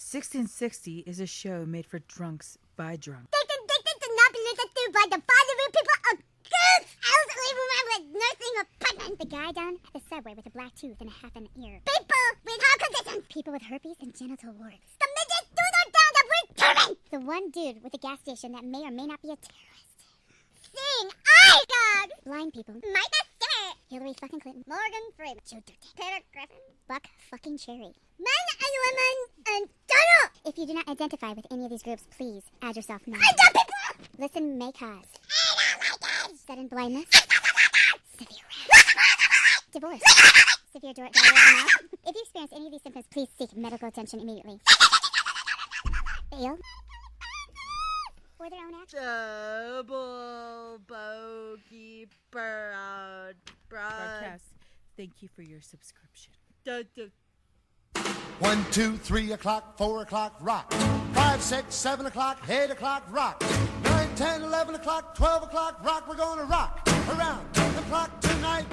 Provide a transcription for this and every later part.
1660 is a show made for drunks by drunks. They to not be listened to by the positive people of good elderly women with nursing appointments. The guy down at the subway with a black tooth and a half an ear. People with heart conditions. People with herpes and genital warts. The midget doodle down that we're turning. The one dude with a gas station that may or may not be a terrorist. Sing, I dog. Blind people. Micah Stewart. Hillary fucking Clinton. Morgan Freeman. Joe Dirt. Peter Griffin. Buck fucking Cherry. Men and women and Donald. If you do not identify with any of these groups, please add yourself now. I got people. Listen may cause. I don't like it. Sudden blindness. Severe divorce. Severe diarrhea of the mouth. If you experience any of these symptoms, please seek medical attention immediately. Fail. Or their own action. Double bogey broadcast. Thank you for your subscription. 1, 2, 3 o'clock, 4 o'clock, rock. 5, 6, 7 o'clock, 8 o'clock, rock. 9, 10, 11 o'clock, 12 o'clock, rock. We're gonna rock around the clock tonight.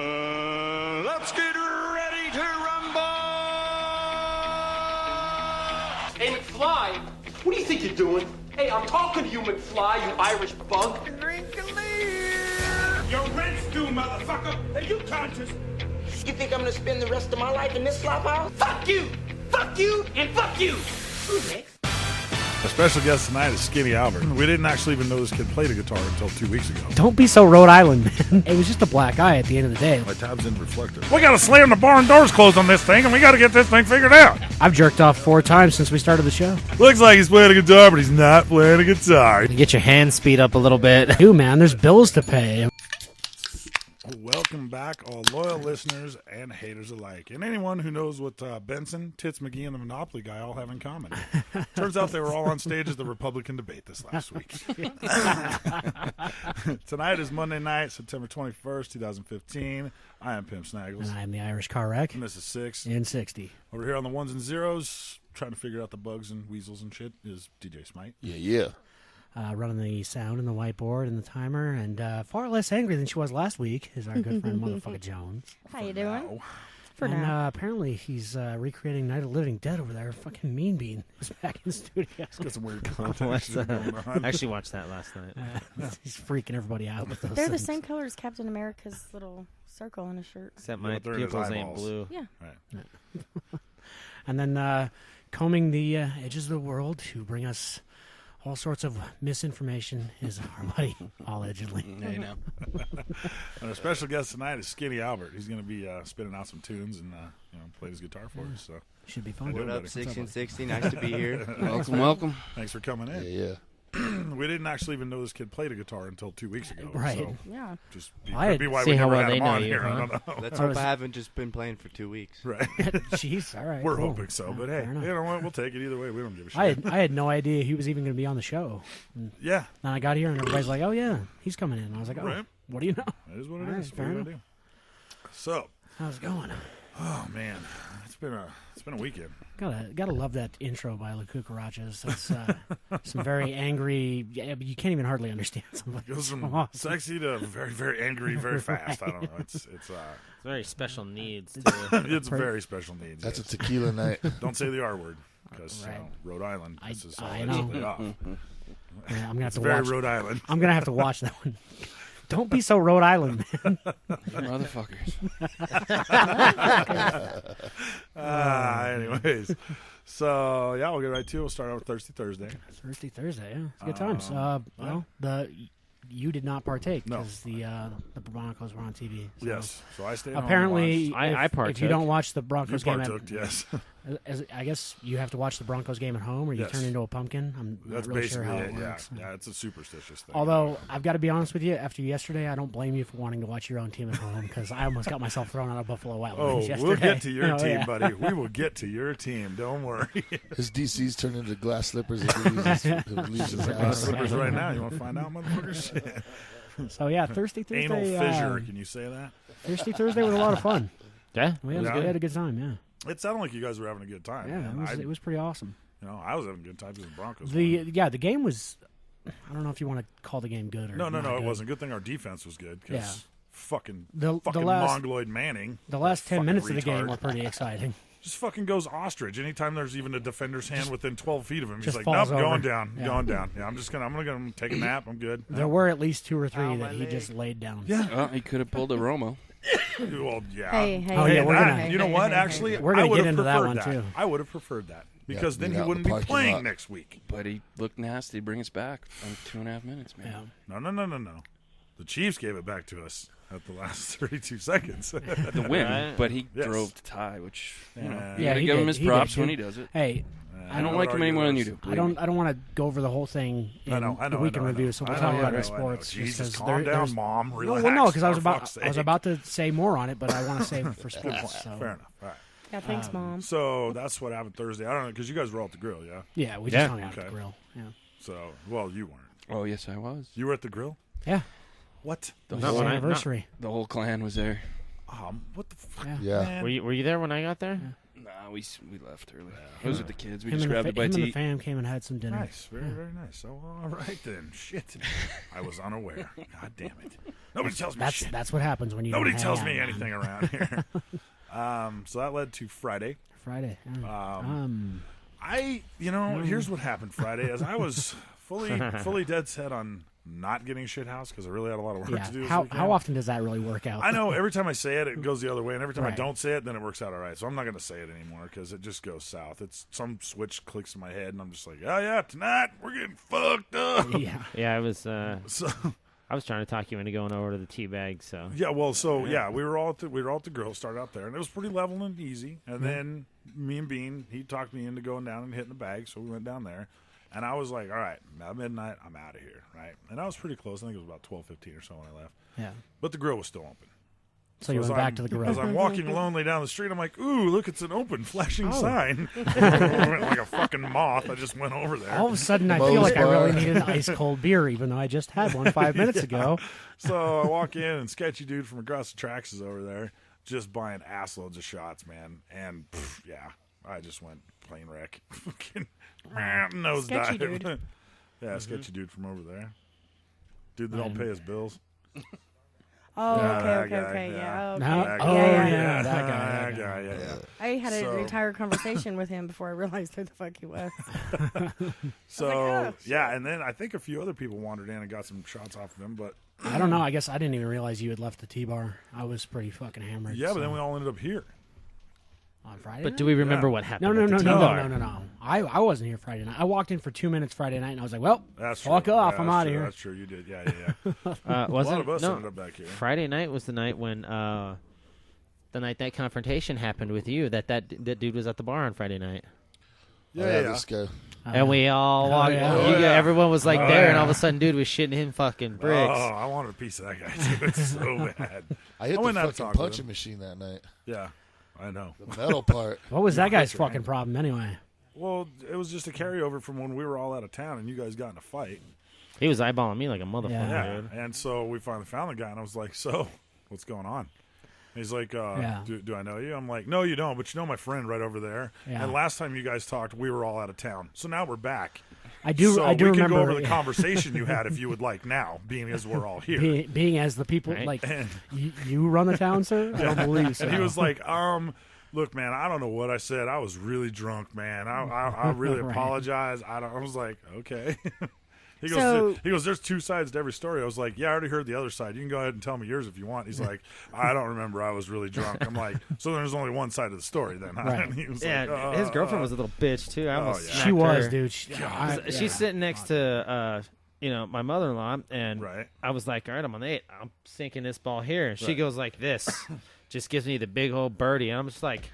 Let's get ready to rumble! Hey, McFly, what do you think you're doing? Hey, I'm talking to you, McFly, you Irish bug. Your rent's due, motherfucker! Are you conscious? You think I'm gonna spend the rest of my life in this flop house? Fuck you! Fuck you! And fuck you! Who's next? Our special guest tonight is Skinny Albert. We didn't actually even know this kid played a guitar until 2 weeks ago. Don't be so Rhode Island, man. It was just a black eye at the end of the day. My tab's in reflector. We gotta slam the barn doors closed on this thing, and we gotta get this thing figured out. I've jerked off 4 times since we started the show. Looks like he's playing a guitar, but he's not playing a guitar. You get your hands speed up a little bit. Dude, man, there's bills to pay. Welcome back, all loyal listeners and haters alike. And anyone who knows what Benson, Tits McGee, and the Monopoly guy all have in common. Turns out they were all on stage at the Republican debate this last week. Tonight is Monday night, September 21st, 2015. I am Pimp Snaggles. And I am the Irish Car Wreck. And this is 6. And 60. Over here on the ones and zeros, trying to figure out the bugs and weasels and shit, is DJ Smite. Yeah. Running the sound and the whiteboard and the timer, and far less angry than she was last week is our good friend Motherfucker Jones. How you doing? Apparently he's recreating Night of the Living Dead over there. Fucking Mean Bean is back in the studio. He's got some weird context going on. I actually watched that last night. He's freaking everybody out with those They're things. the same color as Captain America's little circle on his shirt. Except my pupils ain't blue. Yeah. Right. And then combing the edges of the world to bring us all sorts of misinformation is our buddy, allegedly. Yeah, you know. And our special guest tonight is Skinny Albert. He's going to be spinning out some tunes and play his guitar for us. So should be fun. What up, 1660? Nice to be here. Welcome. Thanks for coming in. Yeah. We didn't actually even know this kid played a guitar until 2 weeks ago. Right. So Yeah. just I could be why see we how never well had they him know on you, here. huh? I don't know. Let's hope I haven't just been playing for 2 weeks. Right. Jeez, all right. We're cool. hoping so, but Fair hey, enough. you know what? We'll take it either way. We don't give a shit. I had no idea he was even going to be on the show. And Yeah. then I got here and everybody's like, "Oh yeah, he's coming in." And I was like, "Oh, Right. what do you know?" That is what it All right, is. fair What are you enough. gonna do? So, How's it going? oh man, it's been a weekend. Gotta love that intro by La Cucarachas. That's some very angry. Yeah, but you can't even hardly understand something. It goes from Awesome. sexy to very, very angry, very fast. I don't know. It's Very special needs. Too. it's very special needs. That's a yes. tequila night. Don't say the R word because Right. Rhode Island. This is I allegedly know. off. Yeah, I'm gonna have It's to very watch. Rhode Island. I'm gonna have to watch that one. Don't be so Rhode Island, man. Motherfuckers. Anyways, so yeah, we'll get right to it. We'll start out with Thirsty Thursday. Thirsty Thursday, yeah, it's good times. Well, you did not partake because the Broncos were on TV. So. Yes, so I stayed home and Apparently, watched. I if partook. you don't watch the Broncos You game, partook, yes. I guess you have to watch the Broncos game at home, or you Yes. turn into a pumpkin. I'm That's not really sure basically how it. it works. Yeah, it's a superstitious thing. Although I've got to be honest with you, after yesterday, I don't blame you for wanting to watch your own team at home because I almost got myself thrown out of Buffalo Wild Wings yesterday. We'll get to your Oh, team, yeah. buddy. We will get to your team. Don't worry. His DC's turned into glass slippers if he leaves his Glass house. slippers right now. You want to find out, motherfuckers? Shit. So yeah, Thirsty Thursday. Anal fissure. Can you say that? Thirsty Thursday was a lot of fun. Yeah, We had a good time. Yeah. It sounded like you guys were having a good time. Yeah, man. it was pretty awesome. I was having a good time because the Broncos. The won. the game was. I don't know if you want to call the game good or No, not it good. wasn't. Good thing our defense was good because fucking The last- mongoloid Manning. The last 10 Fucking minutes of the game retard. were pretty exciting. Just fucking goes ostrich. Anytime there's even a defender's hand within 12 feet of him, he's just like, nope, falls over. going down, Yeah. going down. Yeah, I'm gonna take a nap. I'm good. There were at least 2 or 3 that he just laid down. Yeah. Oh, he could have pulled a Romo. Well, yeah. Hey, Oh, yeah, we're gonna- you know what? Actually, We're gonna I would get have into that preferred one, that. too. I would have preferred that because Yeah, then beat he out wouldn't the be parking playing lot. next week. But he looked nasty. Bring us back in 2.5 minutes, man. Yeah. No. The Chiefs gave it back to us at the last 32 seconds. The win, Right. but he Yes. drove to tie, which you know, Yeah. you Yeah, gotta he give did. him his He props did. when he does it. Hey, I don't like him any more than you do. I don't want to go over the whole thing in the weekend review, so we'll talk about our sports. Jesus, just 'cause calm down, there's- Mom. Relax. No, because I was for about fuck's I was sake. about to say more on it, but I want to save it for Good point. sports. So. Fair enough. All right. Yeah, thanks, Mom. So that's what happened Thursday. I don't know because you guys were all at the grill, yeah. Yeah, we Yeah. just hung out at the grill. Yeah. So, well, you weren't. Oh yes, I was. You were at the grill. Yeah. What? The It was Not his when I- anniversary. The whole clan was there. What the fuck? Yeah. Yeah. Were you there when I got there? Nah, we left early. I was with the kids. We Him just and, grabbed a him bite and to the eat. fam came and had some dinner. Nice, very nice. So, all right then. Shit, I was unaware. God damn it! Nobody tells me shit. That's what happens when you. Nobody don't hang tells out, me man. anything around here. So that led to Friday. Friday. Yeah. Here's what happened Friday. As I was fully dead set on not getting shit house because I really had a lot of work Yeah. to do. This How weekend. often does that really work out? I know every time I say it, it goes the other way, and every time I Right. don't say it, then it works out all right. So I'm not going to say it anymore because it just goes south. It's some switch clicks in my head, and I'm just like, oh yeah, tonight we're getting fucked up. Yeah. Yeah, I was. So I was trying to talk you into going over to the tea bag. So yeah, well, we were all at the grill, started out there, and it was pretty level and easy. And then me and Bean, he talked me into going down and hitting the bag, so we went down there. And I was like, all right, now midnight, I'm out of here, right? And I was pretty close. I think it was about 12:15 or so when I left. Yeah. But the grill was still open. So you as went back I'm- to the grill. As I'm walking lonely down the street, I'm like, ooh, look, it's an open, flashing Oh. sign. I went like a fucking moth. I just went over there. All of a sudden, I feel like I really need an ice cold beer, even though I just had one 5 minutes Yeah. ago. So I walk in, and sketchy dude from across the tracks is over there, just buying ass loads of shots, man. And yeah, I just went plane wreck, fucking nose Sketchy dive. dude. Yeah, sketchy dude from over there. Dude that don't pay his bills. Oh, Yeah, okay, that okay, guy, okay, yeah, okay. No? That Oh, guy. yeah, that guy. That guy, yeah. I had So- an entire conversation with him before I realized who the fuck he was. So oh, yeah, and then I think a few other people wandered in and got some shots off of him, but I don't know. I guess I didn't even realize you had left the T-bar. I was pretty fucking hammered. yeah, but so- then we all ended up here. on Friday. But night? do we remember Yeah. what happened? No. at the tea bar? I wasn't here Friday night. I walked in for 2 minutes Friday night, and I was like, "Well, That's fuck true. off! Yeah, I'm that's out of true. here." That's true. You did. Yeah. Wasn't, a lot of us no, ended up back here. Friday night was the night when the night that confrontation happened with you. That dude was at the bar on Friday night, Yeah. Let's go. and we all Oh, walked. yeah. Oh, yeah. Everyone was like Oh, there, and yeah. all of a sudden, dude was shitting him fucking bricks. Oh, I wanted a piece of that guy too. It's so bad. I hit the went out to fucking talk with punching him. machine that night. Yeah, I know. The metal part. What was that guy's Quicker, fucking man. problem anyway? Well, it was just a carryover from when we were all out of town and you guys got in a fight. He was eyeballing me like a motherfucker, Yeah, dude. and so we finally found the guy, and I was like, "So, what's going on?" He's like, Yeah. do I know you? I'm like, "No, you don't, but you know my friend right over there." Yeah. And last time you guys talked, we were all out of town, so now we're back. I do. So I do we remember can go over the conversation you had if you would like now, being as we're all here. being as the people Right. like And- you run the town, sir. I don't believe so. And he was like, look, man, I don't know what I said. I was really drunk, man. I really Right. apologize. I was like, okay. He goes, So- there's two sides to every story. I was like, yeah, I already heard the other side. You can go ahead and tell me yours if you want. He's like, I don't remember. I was really drunk. I'm like, so there's only one side of the story then, huh? Right. And he was Yeah, like, his girlfriend was a little bitch too. I almost yeah. smacked she was, her. dude. She's sitting next to my mother-in-law, and Right. I was like, all right, I'm on the 8. I'm sinking this ball here. And she Right. goes like this, just gives me the big old birdie, and I'm just like,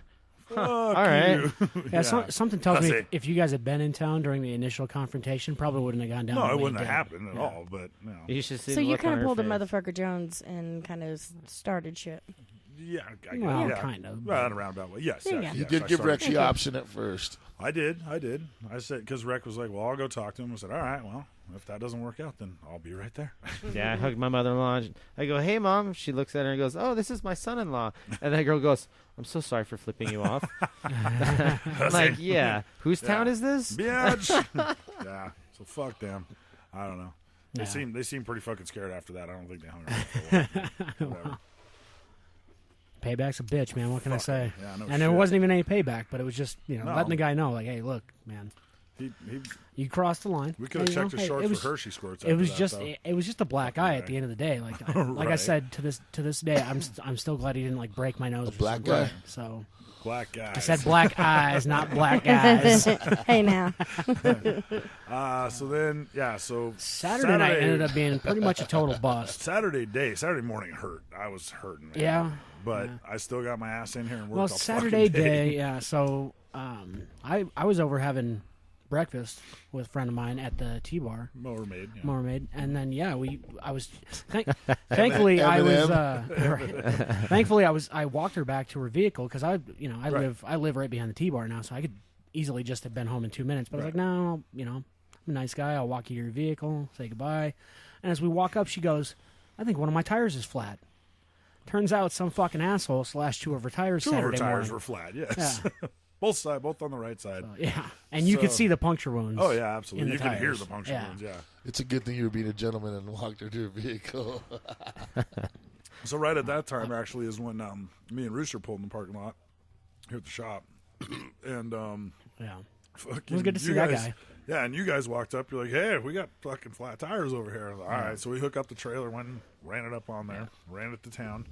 Fuck all right. you. Yeah, something tells me Pussy. if you guys had been in town during the initial confrontation, probably wouldn't have gone down. No, the it way wouldn't it have did. happened at Yeah. all, but no. You should see So the you look on kind of her pulled a face. motherfucker Jones and kind of started shit. Yeah, Well, yeah. kind of. Well, in a roundabout way. Yes, Yeah. yes, You yes, did I give started- Rex the option at first. I did. I said, because Rec was like, well, I'll go talk to him. I said, all right, well, if that doesn't work out, then I'll be right there. Yeah, I hugged my mother-in-law. And I go, hey, Mom. She looks at her and goes, oh, this is my son-in-law. And that girl goes, I'm so sorry for flipping you off. I'm like, yeah. Whose town is this? Bitch. Yeah, so fuck them. I don't know. They seem pretty fucking scared after that. I don't think they hung around for a while. Whatever. Payback's a bitch, man. What can I say? Yeah, no and shit. there wasn't even any payback, but it was just No. letting the guy know, like, hey, look, man, you crossed the line. We could have checked his shorts for Hershey squirts. It was just a black eye at the end of the day. Like like I said, to this day, I'm still glad he didn't like break my nose. Black guy. So black guys. I said black eyes, not black guys. Hey now. So then, so Saturday night ended up being pretty much a total bust. Saturday morning hurt. I was hurting. Man. Yeah. But I still got my ass in here and worked Well, all Saturday fucking day. day, yeah. So I was over having breakfast with a friend of mine at the T-Bar. Mowermaid. Yeah. Mowermaid. And then, thankfully I walked her back to her vehicle because I live right behind the T-Bar now, so I could easily just have been home in 2 minutes. But I was like, no, I'm a nice guy. I'll walk you to your vehicle, say goodbye. And as we walk up, she goes, I think one of my tires is flat. Turns out some fucking asshole slashed two of her tires Saturday morning. Two of her tires were flat, yes. Yeah. both on the right side. And you could see the puncture wounds. Oh, yeah, absolutely. You could hear tires. the puncture wounds, yeah. It's a good thing you were being a gentleman and walked her to her vehicle. So right at that time, actually, is when me and Rooster pulled in the parking lot here at the shop. And, it was good to see that guy. Yeah, and you guys walked up. You're like, hey, we got fucking flat tires over here. Like, all right, so we hook up the trailer, went and ran it up on there, ran it to town.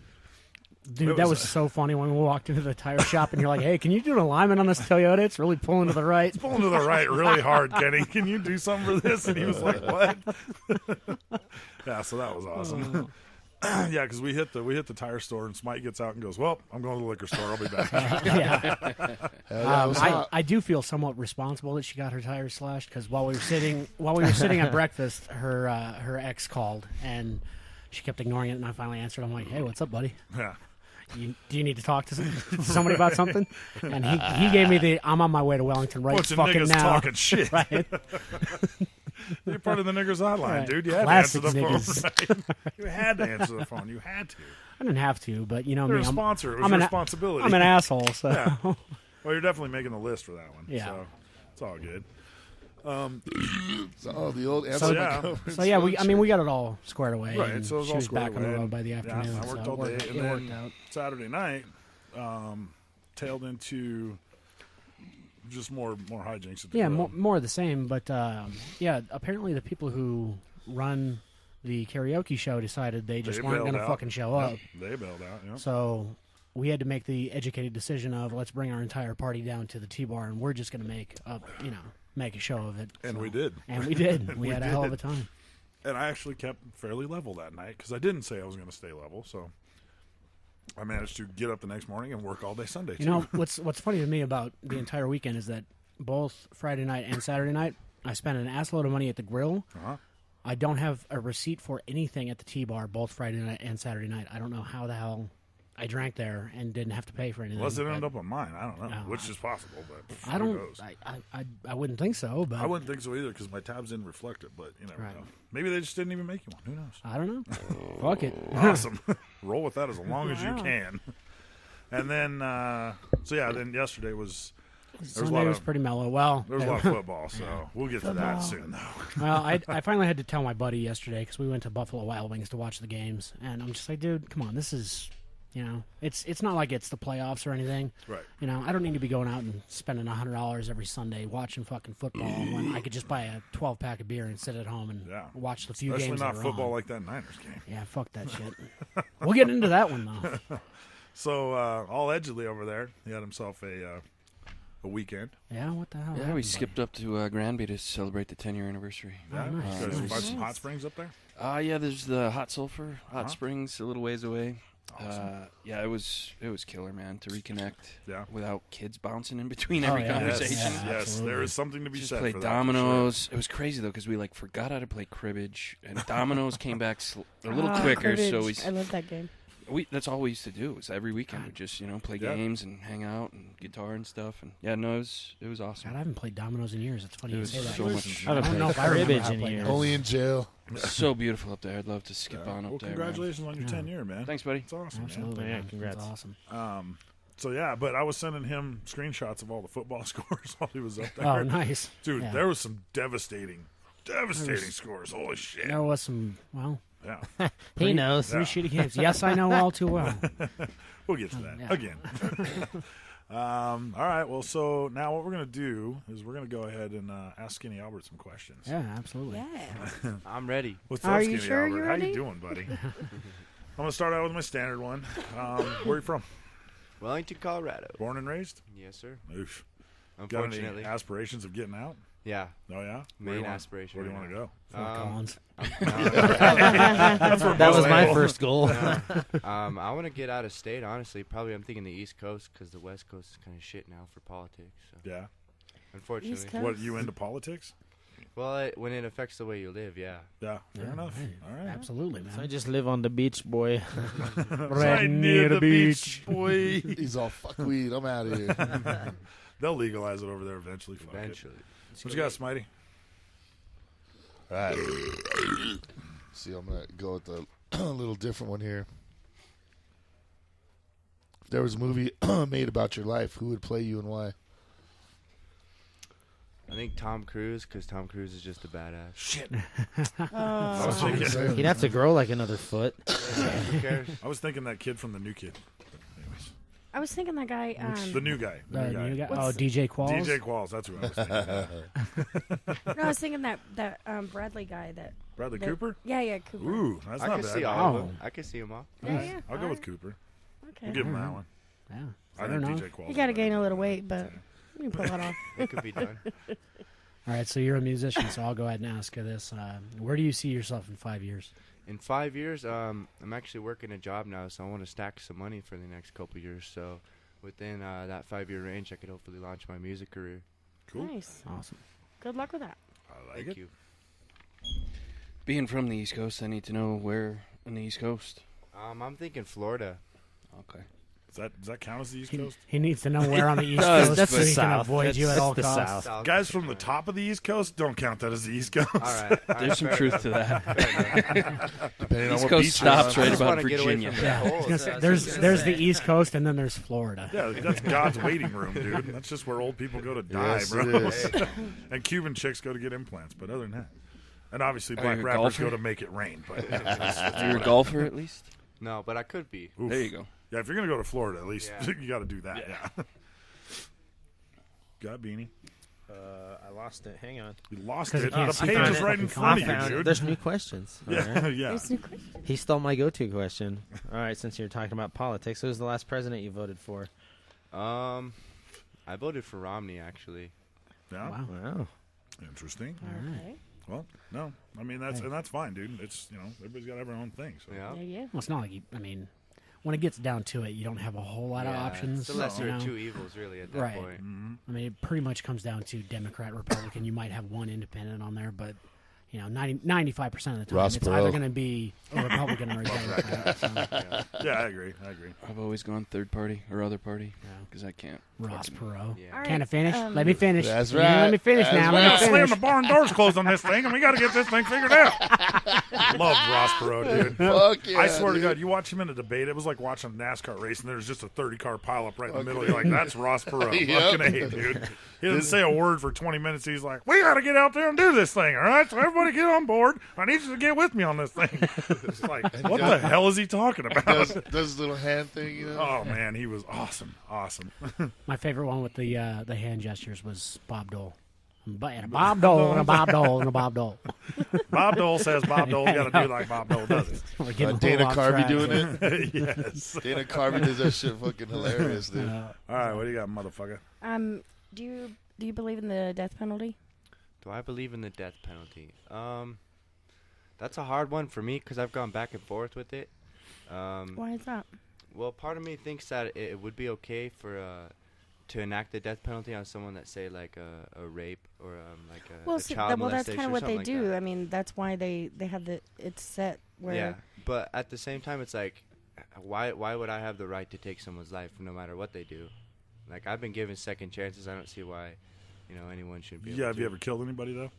Dude, that was so funny when we walked into the tire shop and you're like, hey, can you do an alignment on this Toyota? It's really pulling to the right. It's pulling to the right really hard, Kenny. Can you do something for this? And he was like, what? Yeah, so that was awesome. Yeah, because we hit the tire store and Smite gets out and goes, well, I'm going to the liquor store. I'll be back. I do feel somewhat responsible that she got her tires slashed because while we were sitting at breakfast, her ex called and she kept ignoring it, and I finally answered. I'm like, hey, what's up, buddy? Yeah. Do you need to talk to somebody about something? And he gave me I'm on my way to Wellington right Bunch of fucking niggas now. talking shit. Right? You're part of the niggers hotline, Right. dude. You had Classic to answer the niggas. phone. Right? You had to answer the phone. You had to. I didn't have to, but you know You're me. a sponsor. It was I'm your an, responsibility. I'm an asshole, so. Yeah. Well, you're definitely making the list for that one. Yeah. So it's all good. The old answer. So yeah, we got it all squared away. Right, and so it was she all was squared back on the away. road by the afternoon. Yeah, I worked so all day, it and worked then out. Saturday night, tailed into just more hijinks. At the grill. more of the same. But apparently the people who run the karaoke show decided they just weren't going to fucking show up. Yep, they bailed out. Yep. So we had to make the educated decision of let's bring our entire party down to the T-Bar and we're just going to make a show of it. And we did. And we did. We had a hell of a time. And I actually kept fairly level that night because I didn't say I was going to stay level. So I managed to get up the next morning and work all day Sunday. You know what's funny to me about the entire weekend is that both Friday night and Saturday night I spent an assload of money at the grill. Uh-huh. I don't have a receipt for anything at the T-Bar both Friday night and Saturday night. I don't know how the hell I drank there and didn't have to pay for anything. Unless it ended up on mine. I don't know. Which is possible, but I don't. I wouldn't think so. But I wouldn't think so either because my tabs didn't reflect it. But you never Right. know. Maybe they just didn't even make you one. Who knows? I don't know. Fuck it. Awesome. Roll with that as long as you Wow. can. And then, then yesterday was. Sunday was pretty mellow. Well, there was a lot of football, so we'll get to that soon, though. Well, I finally had to tell my buddy yesterday because we went to Buffalo Wild Wings to watch the games, and I'm just like, dude, come on, this is, it's not like it's the playoffs or anything. Right. I don't need to be going out and spending $100 every Sunday watching fucking football when I could just buy a 12-pack of beer and sit at home and watch the few Especially games. not that are football on. like that Niners game. Yeah, fuck that shit. We'll get into that one though. So all edgely over there, he had himself a weekend. Yeah, what the hell? Yeah, we skipped up to Granby to celebrate the 10-year anniversary. Yeah, nice. you guys find some hot springs up there? Yeah, there's the Hot Sulphur Hot Uh-huh. Springs a little ways away. Awesome. Yeah, it was killer, man, to reconnect without kids bouncing in between Oh, every yeah. conversation. Yes, there is something to be Just said played for that. dominoes. It was crazy though because we forgot how to play cribbage, and dominoes came back a little quicker. So I love that game. that's all we used to do. Was every weekend we just play games and hang out and guitar and stuff. And it was awesome. God, I haven't played dominoes in years. It's funny It you was say that. so much. I don't know if I remember cribbage how to in play years. that. Only in jail. It's so beautiful up there. I'd love to skip on up Well, there. congratulations on your 10-year, man. Thanks, buddy. It's awesome. Absolutely. Yeah, man. congrats. That's awesome. So yeah, but I was sending him screenshots of all the football scores while he was up there. Oh, nice. Dude, Yeah. there was some devastating Devastating scores. Holy shit. There was some, well. Yeah. He knows. Three shitty games. Yes, I know all too well. We'll get to that Yeah. again. All right. Well, so now what we're going to do is we're going to go ahead and ask Skinny Albert some questions. Yeah, absolutely. Yeah. I'm ready. What's Are up, you Skinny sure Albert? you're How ready? you doing, buddy? I'm going to start out with my standard one. Where are you from? Wellington, Colorado. Born and raised? Yes, sir. Oof. Got Unfortunately. any aspirations of getting out? Yeah. Oh, yeah? Main aspiration. Where do you want to go? Fort Collins. That's where That was both my go. first goal. I want to get out of state, honestly. Probably I'm thinking the East Coast because the West Coast is kind of shit now for politics. So. Yeah. Unfortunately. East Coast? What, you into politics? Well, when it affects the way you live, yeah. Yeah, fair enough. Hey, All right. Absolutely, man. So I just live on the beach, boy. Right near the beach. boy. He's all, fuck weed. I'm out of here. They'll legalize it over there eventually. Fuck it. Eventually. What you got, Smitey? All right. See, I'm going to go with a little different one here. If there was a movie made about your life, who would play you and why? I think Tom Cruise, because Tom Cruise is just a badass. Shit. Oh. He'd have to grow like another foot. Who cares? I was thinking that kid from The New Kid. Anyways. I was thinking that guy. The new guy. The new guy. Oh, DJ Qualls. DJ Qualls. That's who I was thinking. No, I was thinking that Bradley guy. That Bradley that- Cooper? Yeah, Cooper. Ooh, that's I not can bad. see all of Oh. them. I can see them all. Yeah. I'll go with Cooper. Okay. We'll give him that one. Yeah. I Fair think enough. DJ Qualls. You got to gain a little weight, but you can pull that off. It could be done. All right, so you're a musician, so I'll go ahead and ask you this. Where do you see yourself in 5 years? In 5 years, I'm actually working a job now, so I want to stack some money for the next couple years. So within that 5-year range, I could hopefully launch my music career. Cool. Nice. Awesome. Good luck with that. I like Thank it. you. Being from the East Coast, I need to know where on the East Coast. I'm thinking Florida. Okay. Does that count as the East Coast? He needs to know where on the East Does, Coast that's so the he can South. avoid you at all the costs. South. Guys from the top of the East Coast don't count that as the East Coast. All right. There's some fair truth enough. to that. Depending on East what Coast beach you're stops on. right I just about wanna get away Virginia. from the Yeah, I was cold. gonna say, there's the East Coast and then there's Florida. Yeah, that's God's waiting room, dude. That's just where old people go to die, Yes, bro. it is. And Cuban chicks go to get implants, but other than that. And obviously Are black you a rappers golfer? go to make it rain. But You're a golfer at least? No, but I could be. Oof. There you go. Yeah, if you're going to go to Florida, at least Yeah. you got to do that, yeah. Got Beanie. I lost it. Hang on. You lost 'Cause it. you can't The see page it. is right in I front of Found you, it. dude. There's new questions. All Yeah, right. yeah. He stole my go-to question. All right, since you're talking about politics, who was the last president you voted for? I voted for Romney, actually. Yeah. Wow. Wow. Interesting. All right. Okay. Well, no. I mean, that's fine, dude. It's, everybody's got their own thing. So. Yeah. Yeah. Well, it's not like when it gets down to it, you don't have a whole lot of options. It's the lesser you of know? two evils, really, at that Right. point. I mean, it pretty much comes down to Democrat, Republican. You might have one independent on there, but 95% of the time, Ross it's either Perot. going to be a Republican or a Democrat. So, Yeah, I agree. I've always gone third party or other party Yeah. because I can't. Ross fucking- Perot. Yeah. All right, Can I finish? um, Let me finish. That's You right. Let me finish That's now. We Let got to me slam finish. the barn doors closed on this thing, and we got to get this thing figured out. Love Ross Perot, dude. Fuck yeah, I swear to dude. God, you watch him in a debate, it was like watching a NASCAR race, and there's just a 30-car pileup right in the middle. You're like, that's Ross Perot. Yep. Fucking A, dude. He doesn't say a word for 20 minutes. He's like, we got to get out there and do this thing, all right? So everybody get on board. I need you to get with me on this thing. It's like, what the hell is he talking about? Does his little hand thing, you know? Oh, man, he was awesome. Awesome. My favorite one with the hand gestures was Bob Dole. Bob Dole and a Bob Dole and a Bob Dole. Bob Dole says Bob Dole. You got to do like Bob Dole does it. We're getting a little Dana off Carvey track doing here. it? Yes. Dana Carvey does that shit fucking hilarious, dude. All right, what do you got, motherfucker? Do you believe in the death penalty? Do I believe in the death penalty? That's a hard one for me because I've gone back and forth with it. Why is that? Well, part of me thinks that it would be okay for to enact the death penalty on someone that say like a rape or like a, Well, a see, child that's molestation kind of or what they something like do. that. I mean, that's why they have it's set where. Yeah, but at the same time, it's like, why would I have the right to take someone's life no matter what they do? Like, I've been given second chances. I don't see why, anyone should be. Yeah, have you ever killed anybody though?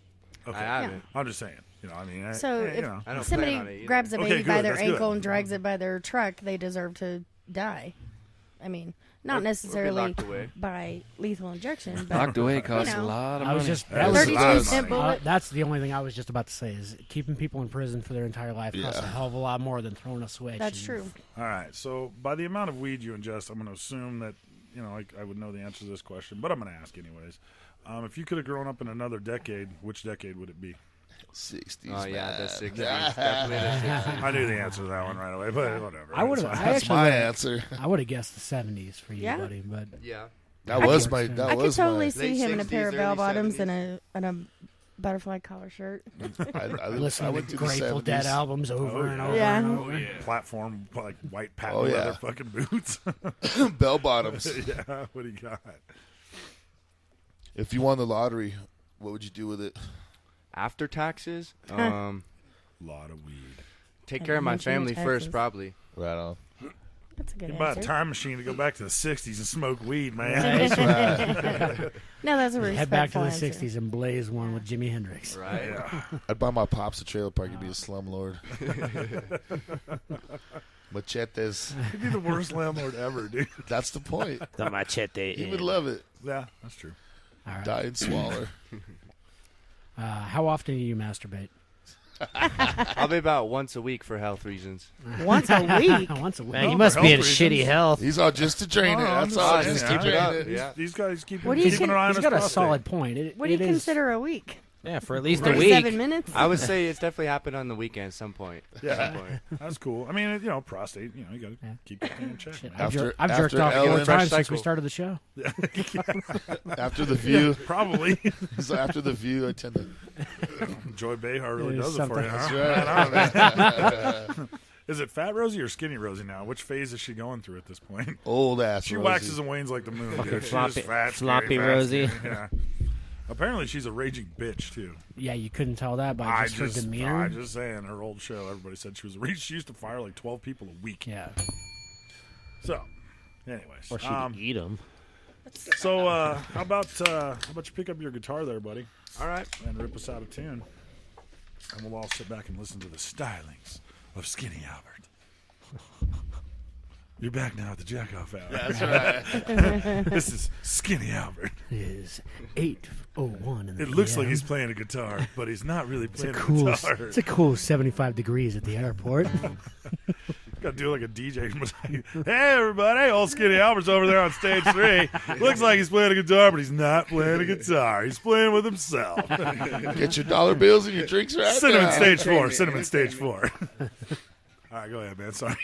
Okay. I haven't. I'm just saying. I mean, So I if I don't plan somebody on it either. grabs a Okay, baby by good, their that's good. ankle and drags it by their truck, they deserve to die. I mean, not Or be necessarily locked away. by lethal injection, but Locked away costs you know. a lot of I was money. just That that is was a lot of 32 cent money. bullet. that's the only thing I was just about to say is keeping people in prison for their entire life costs a Yeah. hell of a lot more than throwing a switch. That's and- true. All right. So by the amount of weed you ingest, I'm going to assume that I would know the answer to this question, but I'm going to ask anyways. If you could have grown up in another decade, which decade would it be? 60s. Oh yeah, man. the 60s. Definitely the 60s. I knew the answer to that one right away, but whatever. I would have. It's I fine. That's actually my would've- answer. I would have guessed the 70s for you, Yeah. buddy. But Yeah. That I was could- my. I That I could was totally my. see Late him in a 60s, pair of early bell bottoms 70s. and a butterfly collar shirt. I listen to went the through the Grateful Dead 70s. albums over and over Yeah. and over. Oh, yeah. Platform like white patent Oh, yeah. leather fucking boots. Bell bottoms. Yeah. What do you got? If you won the lottery, what would you do with it? After taxes, Lot of weed. take And care of my mention your family taxes. first, probably. Right on. That's a good You buy a answer. time machine to go back to the 60s and smoke weed, man. That's right. No, that's a Head back to respectful the answer. 60s and blaze one with Jimi Hendrix. Right. Yeah. I'd buy my pops a trailer park and be a slumlord. Machetes. You'd be the worst landlord ever, dude. That's the point. The machete. He would love it. Yeah, that's true. All right. Die and swaller. How often do you masturbate? Probably about once a week for health reasons. Once a week. Once a week. Man, you for must be in health shitty reasons. health. He's all just to drain it. Oh, I'm That's just all. saying, Just yeah. keep it Yeah. up. Yeah. These guys keep What do you keeping con- an eye on He's his got a prostate. solid point. What do you consider a week? Yeah, for at least a 37 week. minutes? I would say it's definitely happened on the weekend at some point. Yeah, that's cool. I mean, prostate. You got to keep that thing in check. Shit, man. I've, After- jer- I've jerked after off Ellen- 4 Fresh times since we cycle. started the show. After the view. Probably. He's like, after the view, I tend to. Joy Behar really It is does it for you, something. huh? That's right. Is it Fat Rosie or Skinny Rosie now? Which phase is she going through at this point? Old ass. She Rosie. waxes and wanes like the moon. Fucking Dude. She's floppy- just fat, floppy scary, fat, Rosie. skinny, Yeah. Apparently, she's a raging bitch too. Yeah, you couldn't tell that by just her demeanor. I just saying, her old show, everybody said she was a rage. She used to fire like 12 people a week. Yeah. So, anyways, Or she'd eat them. So, how about you pick up your guitar there, buddy? All right. And rip us out a tune, and we'll all sit back and listen to the stylings of Skinny Albert. You're back now at the Jackoff Hour. That's right. This is Skinny Albert. It is 8:01 in the It looks PM. like he's playing a guitar, but he's not really It's a playing cool. a guitar. It's a cool 75 degrees at the airport. Got to do like a DJ. Hey, everybody. Old Skinny Albert's over there on stage 3. Looks like he's playing a guitar, but he's not playing a guitar. He's playing with himself. Get your dollar bills and your drinks right Cinnamon now. stage 4. Cinnamon stage 4. All right, go ahead, man. Sorry.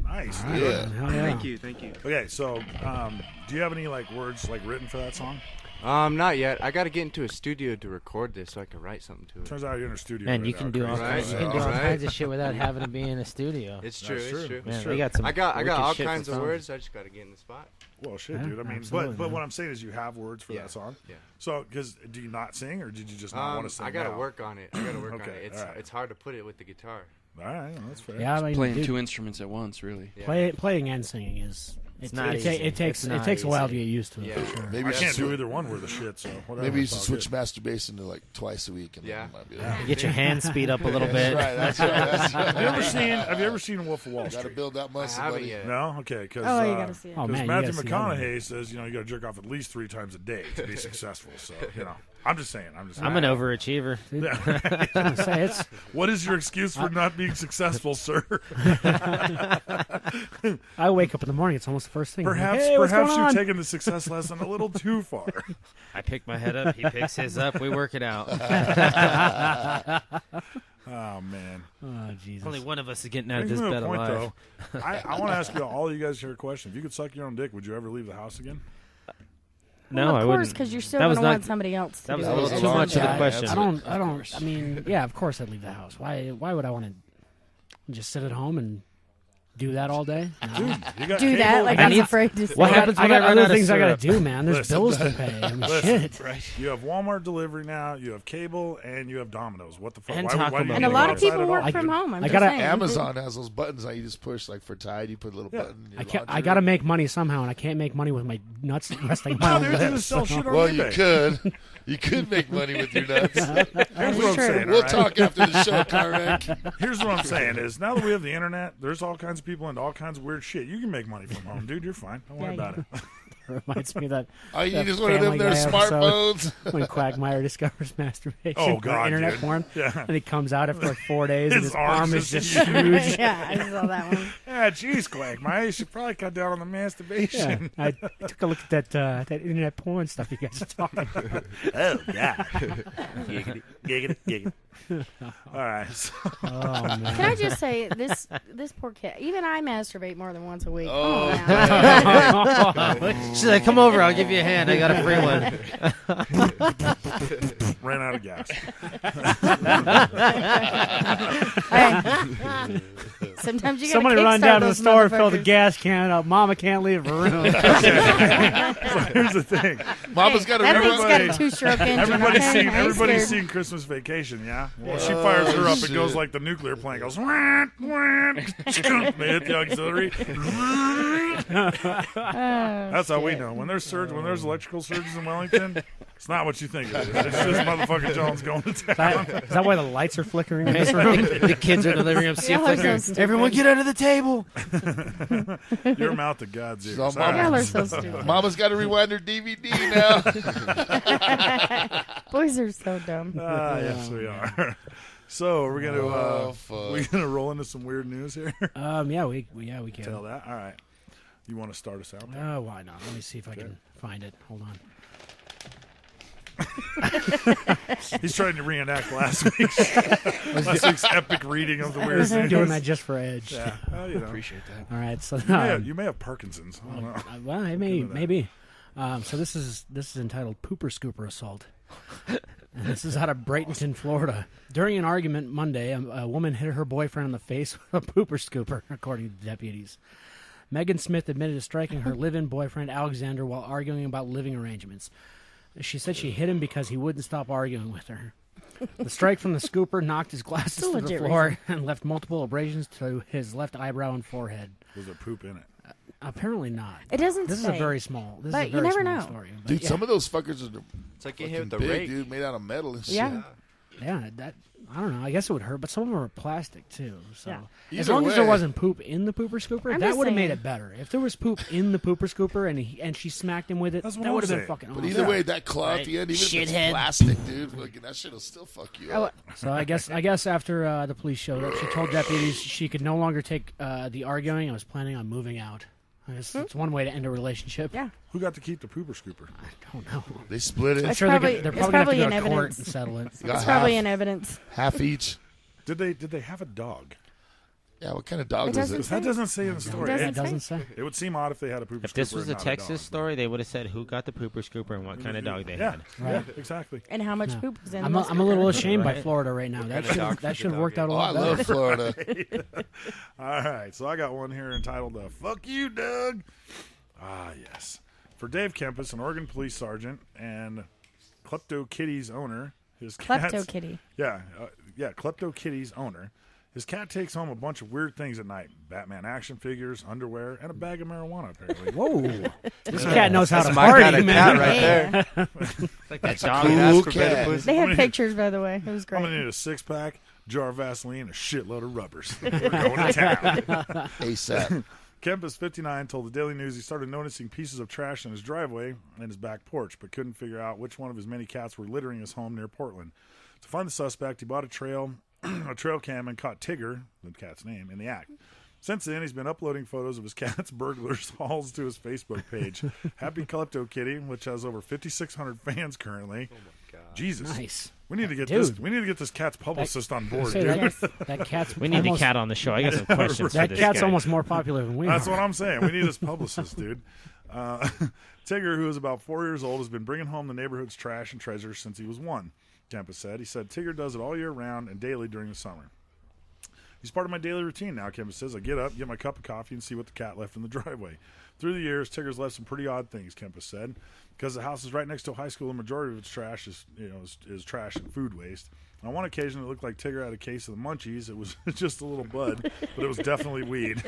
Nice. Yeah. Hell yeah. Thank you. Okay, so do you have any words written for that song? Not yet. I got to get into a studio to record this so I can write something to it. Turns out you're in a studio. Man, right you now, can do all crazy. kinds. You can do all kinds of shit without having to be in a studio. It's true. That's It's true. Man, Sure. we got some. I got wicked all shit kinds for of fun. words. I just got to get in the spot. Well, shit, Yeah, dude. I mean, absolutely, but man. what I'm saying is you have words for that song. Yeah. So, because do you not sing, or did you just not want to sing? I got to now? work on it. I got to work on Okay, it. all right. It's hard to put it with the guitar. All right, well, that's fair. Yeah, I mean, Playing dude, two instruments at once, really. Yeah. playing and singing is. not It easy. takes It's not a while to easy. get used to it. Yeah. For sure. Maybe I you can't should do either one worth of shit. So whatever. Maybe you it's should all switch good. masturbation to like twice a week. And Yeah. then it might be like, Get your hands speed up a little bit. That's right. That's right. Have you ever seen Wolf of Wall Got to Street? build that muscle, I haven't buddy. yet. No, okay, because Oh, you gotta see it. Oh, man, you Matthew gotta see that one. McConaughey says you got to jerk off at least 3 times a day to be successful. So I'm just saying. I'm an overachiever. Say it's What is your excuse for not being successful, sir? I wake up in the morning. It's almost the first thing. I'm like, Perhaps hey, what's going you've on? taken the success lesson a little too far. I pick my head up. He picks his up. We work it out. Oh man. Oh Jesus. Only one of us is getting out of Brings this me to bed a point, alive. though. I want to ask you all you guys here a question. If you could suck your own dick, would you ever leave the house again? No, well, I of wouldn't. course, because you're still That going was to not- want somebody else to That was do a it. little too much of the question. I don't. I mean, yeah, of course I'd leave the house. Why would I want to just sit at home and do that all day? No. Dude, you got Do cable. that like I I'm need- afraid to say. What happens I when I got run other out of things I got syrup? to do, man. There's Listen, bills to pay. I mean, Listen, shit. you have Walmart delivery now. You have cable, and you have Domino's. What the fuck? And Why Taco do you Bell. And a need to lot go of people outside at work all? from home. I'm I just gotta- saying. Amazon has those buttons that you just push. Like for Tide, you put a little button. In your I got to make money somehow, and I can't make money with my nuts resting on my No, own they're going to lips. sell so- shit on Well, eBay. you could. You could make money with your nuts. Here's what I'm saying. We'll all right? talk after the show, Karek. Here's what I'm saying is now that we have the internet, there's all kinds of people into all kinds of weird shit. You can make money from home, dude. You're fine. Don't worry about it. Reminds me of that. All you that need is one of them Family their Guy episode smartphones. when Quagmire discovers masturbation. Oh, or God, internet dude. porn. Yeah. And he comes out after like 4 days, and His his arms arm is is just huge. Yeah, I saw that one. Yeah, geez, Quagmire, you should probably cut down on the Yeah, masturbation. I took a look at that internet porn stuff you guys are talking about. Oh, yeah. Giggity, giggity, giggity. All right. So, Oh man. Can I just say this poor kid? Even I masturbate more than once a week. Oh, now. She's like, come over. I'll give you a hand. I got a free one. ran out of gas. Hey. Sometimes you gotta Somebody run kickstart down to the those store and fill the motherfuckers. gas can up. Mama can't leave her room. So here's the thing. Mama's got a That thing's everybody. got a two-stroke engine. Everybody's okay? seen I ain't everybody's scared. seen Christmas Vacation, yeah. Well, she fires her up, it goes shit. like the nuclear plant goes. Wah, wah, they hit the auxiliary. That's how we know when there's when there's electrical surges in Wellington. It's not what you think it is. It's just motherfucking Jones going to town. Is that why the lights are flickering in this room? The kids are in the living room. See a Y'all are flicker. so stupid. Everyone get under the table. Your mouth to God's ears. So All Mama- Y'all right. are so stupid. Mama's got to rewind her DVD now. Boys are so dumb. Yes, we are. So we're gonna fuck. we're gonna roll into some weird news here. Yeah, we can. Tell that. All right. You want to start us out? There? Oh, why not? Let me see if I can find it. Hold on. He's trying to reenact last week's epic reading of the weird I'm news. doing that just for Edge. Yeah, well, you know. Appreciate that. All right, so You may have Parkinson's. I don't know. well, it may, maybe. So this is entitled "Pooper Scooper Assault." And this is out of Bradenton, Florida. During an argument Monday, a woman hit her boyfriend in the face with a pooper scooper, according to deputies. Megan Smith admitted to striking her live-in boyfriend Alexander while arguing about living arrangements. She said she hit him because he wouldn't stop arguing with her. The strike from the scooper knocked his glasses That's a to the legit floor reason. and left multiple abrasions to his left eyebrow and forehead. Was there poop in it? Apparently not. It doesn't This is say. a very small. This But is a you very never small know. story. But Dude, yeah. some of those fuckers are It's like you hit fucking with the big, rake. dude, made out of metal and shit. Yeah. Yeah, that I don't know. I guess it would hurt, but some of them are plastic too. So Yeah. as Either long as there way. wasn't poop in the pooper scooper, I'm that just would have made saying. it better. If there was poop in the pooper scooper and she smacked him with it, That's what that I'm would have been saying. fucking But awesome. either way, that claw at the end, even if it's Shithead. plastic, dude, fucking, that shit'll still fuck you Oh, up. So I guess after the police showed up, she told deputies she could no longer take the arguing and was planning on moving out. I guess it's one way to end a relationship. Yeah. Who got to keep the pooper scooper? I don't know. They split it I'm It's sure probably- they're it's probably going to probably have to in go to court evidence. and settle it. Got It's probably half, in evidence. half each. Did they have a dog? Yeah, what kind of dog is it? That doesn't say in the story. It doesn't say. It would seem odd if they had a pooper scooper. If this was and a not Texas dog. story, they would have said who got the pooper scooper and what kind of dog they had. Yeah, exactly. And how much poop was in I'm the a little ashamed by Right. Florida right now. That should have worked out a Oh, I lot better. love Florida. All right, so I got one here entitled "Fuck You, Doug." Ah, yes. For Dave Kempis, an Oregon police sergeant and Klepto Kitty's owner, his cat's, Klepto Kitty. Yeah, Klepto Kitty's owner. His cat takes home a bunch of weird things at night: Batman action figures, underwear, and a bag of marijuana. Apparently. Whoa, this cat knows how to my party, kind of man. cat right there. Like that a dog. cool Ask for better cat. pussy. They had pictures, by the way. It was I'm great. gonna need a 6-pack, jar of Vaseline, a shitload of rubbers. We're going to town. ASAP. Kempis, 59, told the Daily News he started noticing pieces of trash in his driveway and his back porch, but couldn't figure out which one of his many cats were littering his home near Portland. To find the suspect, he bought a trail cam and caught Tigger, the cat's name, in the act. Since then, he's been uploading photos of his cat's burglars hauls to his Facebook page. Happy Klepto Kitty, which has over 5,600 fans currently. Oh my God. Jesus. Nice. We need to get Dude. this. We need to get this cat's publicist on board, Say dude. that cat's We need the almost- cat on the show. I got some questions for That this cat's guy. almost more popular than we That's are. what I'm saying. We need his publicist, dude. Tigger, who is about 4 years old, has been bringing home the neighborhood's trash and treasures since he was 1, Kempis said. He said Tigger does it all year round and daily during the summer. He's part of my daily routine now, Kempis says. I get up, get my cup of coffee, and see what the cat left in the driveway. Through the years, Tigger's left some pretty odd things, Kempis said. Because the house is right next to a high school, the majority of its trash is trash and food waste. On one occasion, it looked like Tigger had a case of the munchies. It was just a little bud, but it was definitely weed.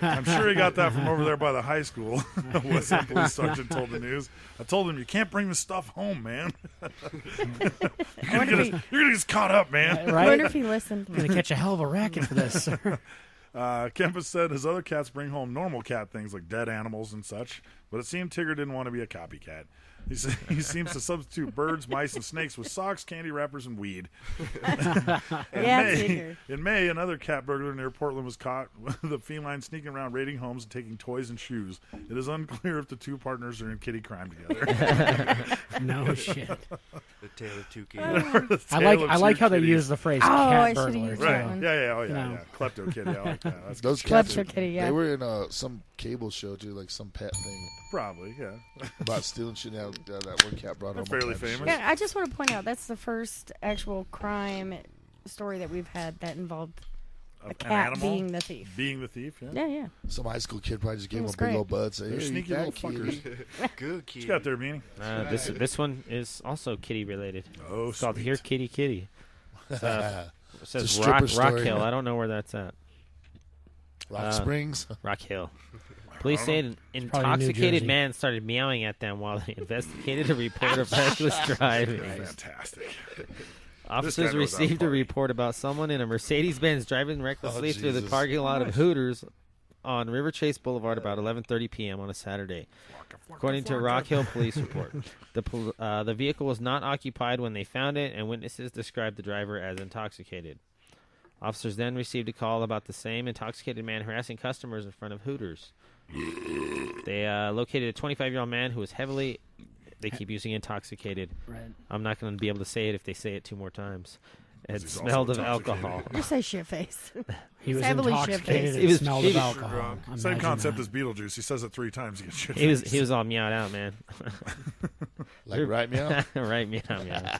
I'm sure he got that from over there by the high school, Weston Police Sergeant told the news. I told him, you can't bring this stuff home, man. You're going to get us caught up, man. I wonder if he listened. Gonna catch a hell of a racket for this. Kempis said his other cats bring home normal cat things like dead animals and such, but it seemed Tigger didn't want to be a copycat. He said he seems to substitute birds, mice, and snakes with socks, candy wrappers, and weed. Tigger. In May, another cat burglar near Portland was caught with a feline sneaking around raiding homes and taking toys and shoes. It is unclear if the two partners are in kitty crime together. No shit. The tale of two kitties. I like how they use the phrase I cat should've burglar. used too. that Right. one. Yeah. Klepto kitty. I like that. That's Those good. cats, Klepto Kitty, yeah. they were in some cable show too, like some pet thing Probably, yeah. about stealing shit. Now that one cat brought home. They're fairly all kinds of famous. shit. Yeah, I just want to point out that's the first actual crime story that we've had that involved a An cat animal being the thief. Being the thief, yeah. Yeah, yeah. Some high school kid probably just gave him was a big great. old bud. Say, They're "Here, sneaky eat that, little kitty." fuckers. Good What kitty. you got there, Beanie? This one is also kitty related. Oh, It's called sweet. Here Kitty Kitty. It It's says a stripper Rock story. Hill. I don't know where that's at. Rock Springs. Rock Hill. Police say an probably New intoxicated Jersey. man started meowing at them while they investigated a report of reckless driving. Fantastic. Officers knows how to received a party. report about someone in a Mercedes-Benz driving recklessly through the Jesus. parking lot of Hooters on River Chase Boulevard about 11:30 p.m. on a Saturday. According to a Rock Hill police report, the vehicle was not occupied when they found it, and witnesses described the driver as intoxicated. Officers then received a call about the same intoxicated man harassing customers in front of Hooters. They located a 25-year-old man who was heavily... They keep using intoxicated. Right. I'm not going to be able to say it if they say it 2 more times. It He's smelled of also intoxicated. alcohol. You say shit face. He was Heavily intoxicated shit-faced. and He was- smelled he of was alcohol. drunk. Same Imagine concept that. as Beetlejuice. He says it 3 times. He gets shit. He was all meowed out, man. Like right meow. Right, meow.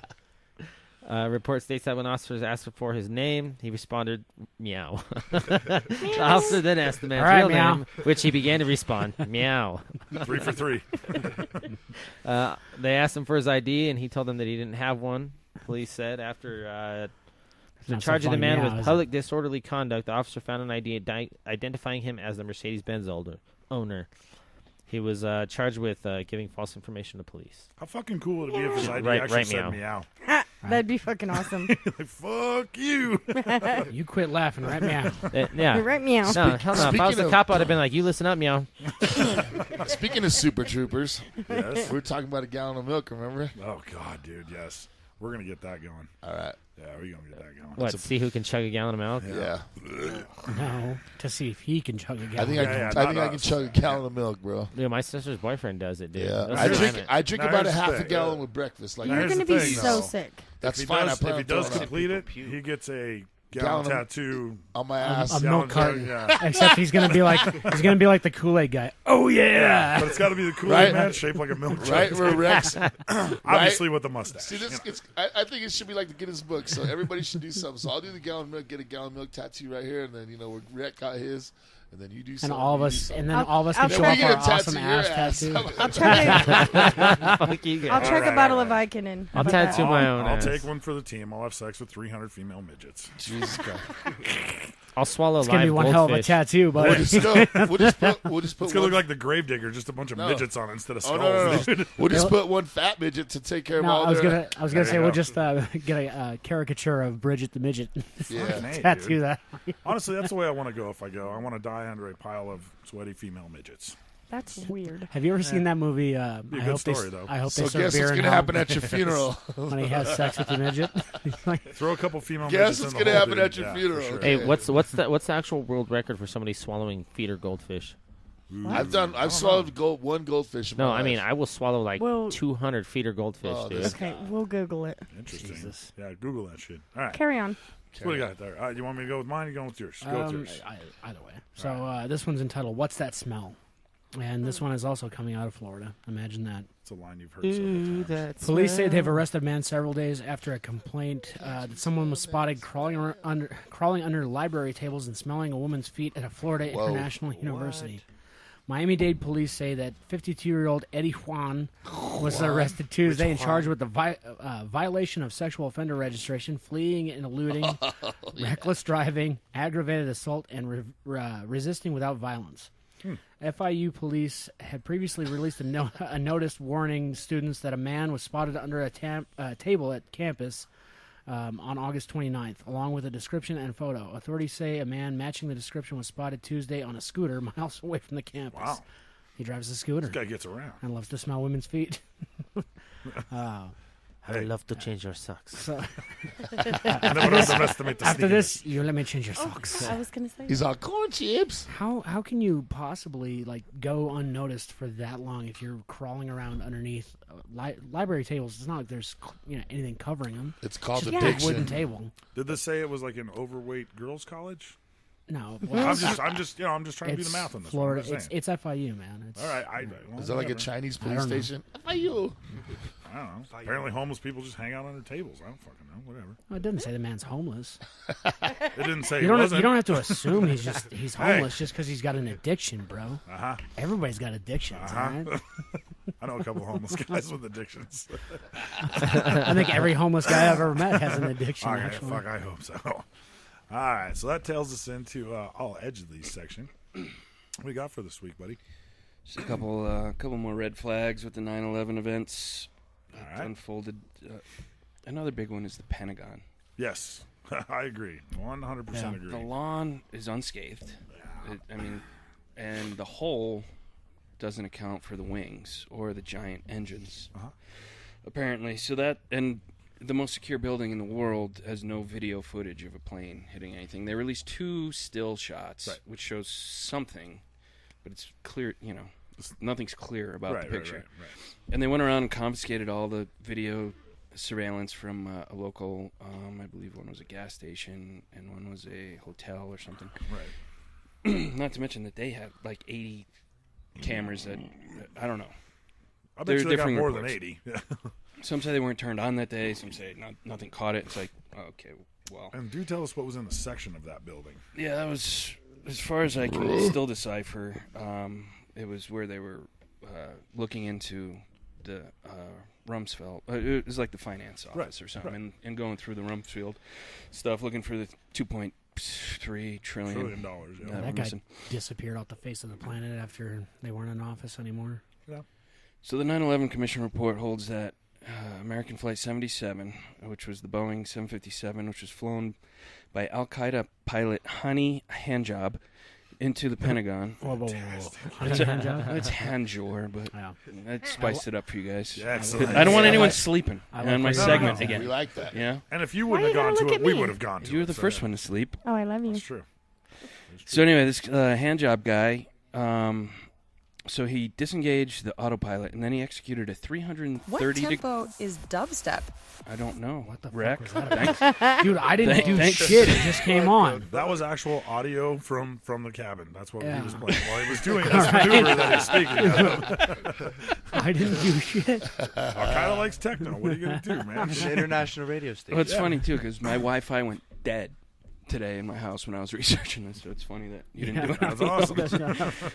Report states that when officers asked for his name, he responded, meow. The officer then asked the man's All right, real meow. name, which he began to respond, meow. 3 for 3. They asked him for his ID, and he told them that he didn't have one. Police said after Not so charging the funny man meow, with is public disorderly conduct, the officer found an ID identifying him as the Mercedes-Benz owner. He was charged with giving false information to police. How fucking cool would it be if his ID Right- actually right said meow. meow? That'd be fucking awesome. Like, fuck you. it. You quit laughing, right meow? Yeah. Right meow. No, hell no. If I was the Speaking cop, I'd have been like, you listen up, meow. Speaking of Super Troopers, Yes. we were talking about a gallon of milk. Remember? Oh, God, dude, yes. We're going to get that going. All right. Yeah, we're going to get that going. What, see who can chug a gallon of milk? Yeah. No, to see if he can chug a gallon. I think Yeah, I not can us. chug a gallon of milk, bro. Dude, my sister's boyfriend does it, dude. Yeah. Those I are drink diamond. Now, about a here's the half a thing. gallon with breakfast. Like You're here's going to the be thing, so though. sick. that's If fine. he does I plan on complete throwing it, up. he gets a Gallon tattoo on my ass. A milk carton. Yeah. Except he's gonna be like the Kool-Aid guy. Oh yeah. But it's got to be the Kool-Aid man shaped like a milk jug. Right, where Rex. Obviously with the mustache. See, I think it should be like the Guinness book. So everybody should do something. So I'll do the gallon milk, get a gallon milk tattue right here, and then where Rex got his. And then you do something. And all of us can show I'll off our awesome ass tattoo. I'll try Fuck you guys. I'll check a bottle of Vicodin. I'll tattoo my own I'll ass. take one for the team. I'll have sex with 300 female midgets. Jesus Christ. I'll swallow It's gonna be live one hell of a goldfish. tattoo, buddy. We'll just put It's gonna look like the Gravedigger, just a bunch of midgets on it instead of skulls. No. We'll just put one fat midget to take care of all I was their... gonna say we'll just get a caricature of Bridget the midget. Tattoo that. Honestly, that's the way I want to go. If I go, I want to die under a pile of sweaty female midgets. That's weird. Have you ever seen that movie? I hope story, though. I hope So they serve guess beer what's in gonna hell. happen at your funeral? When he has sex with the midget. Throw a couple female Guess midgets what's in the gonna hole, happen dude. at your Yeah, funeral. for sure. Hey, what's the actual world record for somebody swallowing feeder goldfish? I've swallowed one goldfish. In No, my I mean life. I will swallow like Well- 200 feeder goldfish, Oh, dude. Okay, we'll Google it. Interesting. Yeah, Google that shit. All right. Carry on. So what do you got there? You want me to go with mine or you going with yours? Go with yours. Either way. So this one's entitled "What's That Smell?" And this one is also coming out of Florida. Imagine that. It's a line you've heard several times. Police say they've arrested a man several days after a complaint that someone was spotted crawling under library tables and smelling a woman's feet at a Florida International University. Miami-Dade police say that 52-year-old Eddie Juan was arrested Tuesday and charged with the violation of sexual offender registration, fleeing and eluding, reckless driving, aggravated assault, and resisting without violence. FIU police had previously released a notice warning students that a man was spotted under a table at campus on August 29th, along with a description and photo. Authorities say a man matching the description was spotted Tuesday on a scooter miles away from the campus. Wow. He drives a scooter. This guy gets around. And loves to smell women's feet. I would love to change your socks. So, underestimate the after sneakiness. this, you let me change your socks. I was gonna say. He's on corn chips. How can you possibly go unnoticed for that long if you're crawling around underneath library tables? It's not like there's anything covering them. It's called just addiction. a big wooden table. Did this say it was like an overweight girls' college? No, I'm just trying to do the math on this. Florida. One. I'm just It's FIU, man. All right, Is that like a Chinese police don't know. station? FIU. I don't know. Apparently, homeless people just hang out under tables. I don't fucking know. Whatever. Well, it doesn't say the man's homeless. It didn't say You don't wasn't. have to assume he's Hey. homeless just because he's got an addiction, bro. Uh-huh. Everybody's got addictions, all right? I know a couple of homeless guys with addictions. I think every homeless guy I've ever met has an addiction. Okay, actually. fuck, I hope so. All right, so that tails us into all edge of these section. What do you got for this week, buddy? Just a couple more red flags with the 9/11 events. All right. Unfolded. Another big one is the Pentagon. Yes, I agree. 100% agree. The lawn is unscathed. And the hole doesn't account for the wings or the giant engines. Apparently, so that and the most secure building in the world has no video footage of a plane hitting anything. They released 2 still shots, which shows something, but it's clear, nothing's clear about the picture. Right. And they went around and confiscated all the video surveillance from a local, I believe one was a gas station and one was a hotel or something. Right. Not to mention that they have like 80 cameras that, I don't know. I bet you they got more than reports. 80. Some say they weren't turned on that day. Some say nothing caught it. It's like, okay, well. And do tell us what was in the section of that building. Yeah, that was, as far as I can still decipher, it was where they were looking into the Rumsfeld. It was like the finance office or something, and going through the Rumsfeld stuff, looking for the $2.3 trillion. Yeah. That guy disappeared off the face of the planet after they weren't in office anymore. Yeah. So the 9/11 Commission report holds that American Flight 77, which was the Boeing 757, which was flown by Al-Qaeda pilot Hani Handjob into the Pentagon. Whoa. It's Hanjor, but I spiced it up for you guys. Yeah, I don't want anyone sleeping on my segment again. We like that. Yeah. And if you wouldn't have gone to it, we would have gone to it. You were the first one to sleep. Oh, I love you. That's true. So anyway, this Handjob guy So he disengaged the autopilot, and then he executed a 330 What tempo is dubstep? I don't know. What the Wreck? fuck was that? Dude, I didn't do shit. It just came on. That was actual audio from the cabin. That's what Yeah. he was playing while he was doing this maneuver that he's speaking of. I didn't do shit. Al Qaeda likes techno. What are you going to do, man? It's an international radio station. Well, it's funny, too, because my Wi-Fi went dead today in my house when I was researching this, so it's funny that you didn't do it. That's awesome.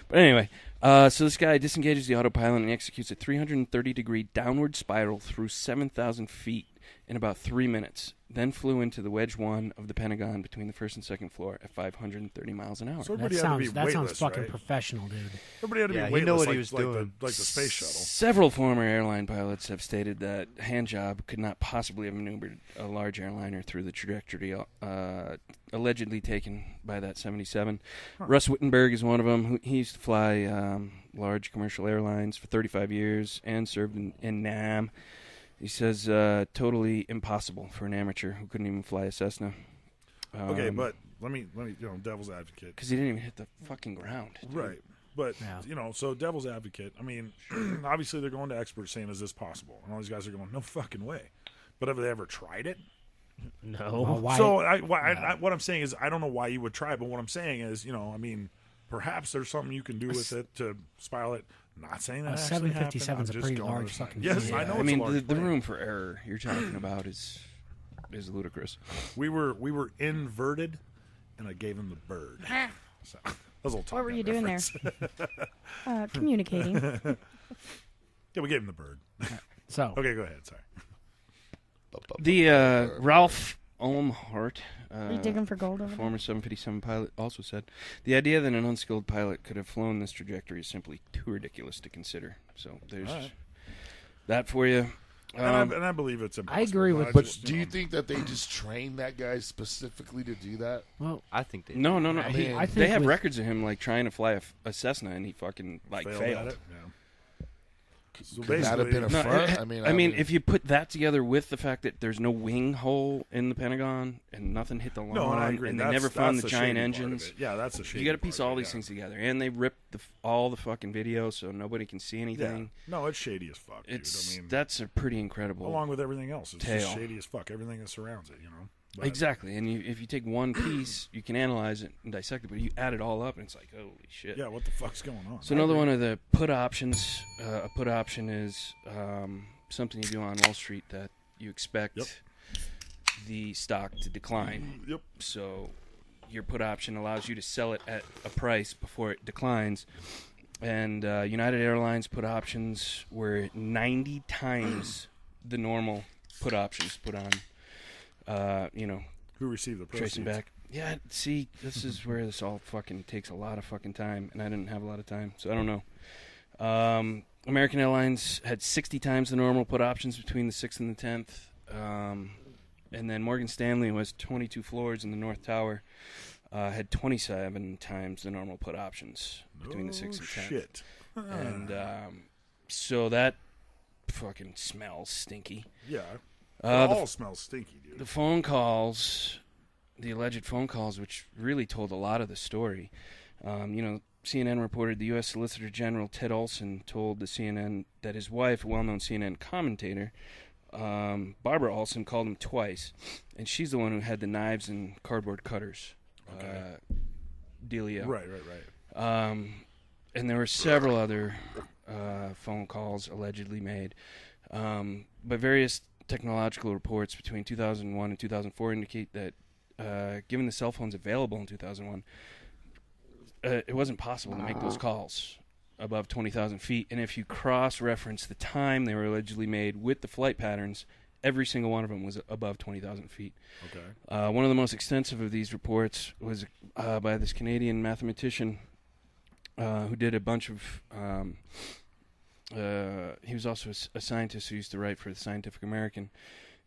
But anyway, so this guy disengages the autopilot and he executes a 330-degree downward spiral through 7,000 feet in about 3 minutes, then flew into the Wedge 1 of the Pentagon between the first and second floor at 530 miles an hour. So That sounds fucking professional, dude. Everybody had to be weightless, he knew what like, he was like doing. like the space shuttle. Several former airline pilots have stated that a hand job could not possibly have maneuvered a large airliner through the trajectory allegedly taken by that 77. Russ Wittenberg is one of them. He used to fly large commercial airlines for 35 years and served in Nam. He says totally impossible for an amateur who couldn't even fly a Cessna. Okay, but let me, devil's advocate. Because he didn't even hit the fucking ground. Dude. Right. But, so devil's advocate, I mean, obviously they're going to experts saying, is this possible? And all these guys are going, no fucking way. But have they ever tried it? No. Well, why? So what I'm saying is I don't know why you would try it, but what I'm saying is, I mean, perhaps there's something you can do with it to spiral it. Not saying that A actually 757 is a happened. I'm pretty just going large with- fucking Yes, plane. I know. I it's mean, a large the plane. room for error you're talking about is ludicrous. We were inverted, and I gave him the bird. So, that was a little What were you doing reference. there? Communicating. Yeah, we gave him the bird. So okay, go ahead. Sorry. The Ralph Olmhart, Are you digging for gold over there? former 757 pilot, also said the idea that an unskilled pilot could have flown this trajectory is simply too ridiculous to consider. So there's right. that for you. And I believe it's impossible. I agree with. But do you think that they just trained that guy specifically to do that? Well, I think they No. I think They have with- records of him like trying to fly a Cessna, and he fucking failed. at it? Yeah. So Could that have been a No, front? I mean, if you put that together with the fact that there's no wing hole in the Pentagon and nothing hit the lawn, No, I agree. and they That's- never found that's the the giant shady part of engines. it. Yeah, that's the shady You got to part piece of all it, these yeah. things together, and they ripped all the fucking video so nobody can see anything. Yeah. No, it's shady as fuck, dude. It's I mean, that's a pretty incredible. along with everything else, it's tale. just shady as fuck. Everything that surrounds it, But- Exactly, and if you take one piece, you can analyze it and dissect it, but you add it all up, and it's like, holy shit. Yeah, what the fuck's going on? So another one of the put options. A put option is something you do on Wall Street that you expect the stock to decline. Yep. So your put option allows you to sell it at a price before it declines. And United Airlines put options were 90 times the normal put options put on. Who received the proceeds? Tracing back. Yeah, see, this is where this all fucking takes a lot of fucking time, and I didn't have a lot of time, so I don't know. American Airlines had 60 times the normal put options between the 6th and the 10th. And then Morgan Stanley was 22 floors in the North Tower, had 27 times the normal put options between the 6th and 10th. Shit. And so that fucking smells stinky. Yeah. It The all smells stinky, dude. The phone calls, the alleged phone calls, which really told a lot of the story. CNN reported the U.S. Solicitor General Ted Olson told the CNN that his wife, a well-known CNN commentator, Barbara Olson, called him twice, and she's the one who had the knives and cardboard cutters. Dealio. Right. And there were several other phone calls allegedly made. But various technological reports between 2001 and 2004 indicate that given the cell phones available in 2001, it wasn't possible to make those calls above 20,000 feet. And if you cross-reference the time they were allegedly made with the flight patterns, every single one of them was above 20,000 feet. Okay. One of the most extensive of these reports was by this Canadian mathematician who did a bunch of... he was also a scientist who used to write for the Scientific American,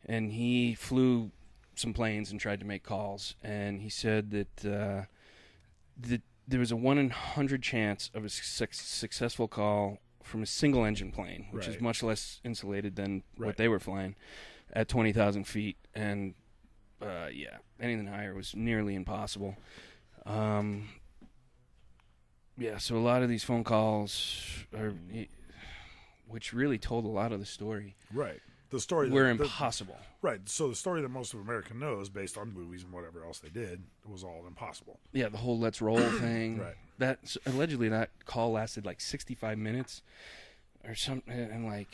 and he flew some planes and tried to make calls, and he said that there was a 1 in 100 chance of a successful call from a single engine plane, which is much less insulated than what they were flying, at 20,000 feet, and anything higher was nearly impossible. Yeah, so a lot of these phone calls are, which really told a lot of the story. Right. The story were impossible. Right. So the story that most of America knows, based on movies and whatever else they did, was all impossible. Yeah, the whole "let's roll" thing. Right. That allegedly that call lasted like 65 minutes, or something, and like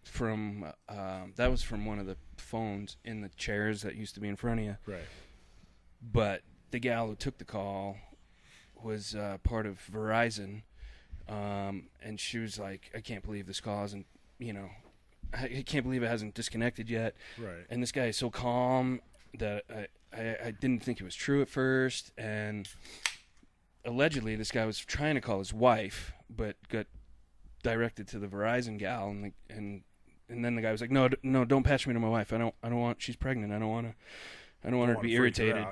from that was from one of the phones in the chairs that used to be in front of you. Right. But the gal who took the call was part of Verizon, and she was like, "I can't believe this call hasn't, I can't believe it hasn't disconnected yet." Right. And this guy is so calm that I didn't think it was true at first. And allegedly, this guy was trying to call his wife, but got directed to the Verizon gal, and then the guy was like, "No, don't patch me to my wife. I don't want. She's pregnant. I don't want her to be irritated."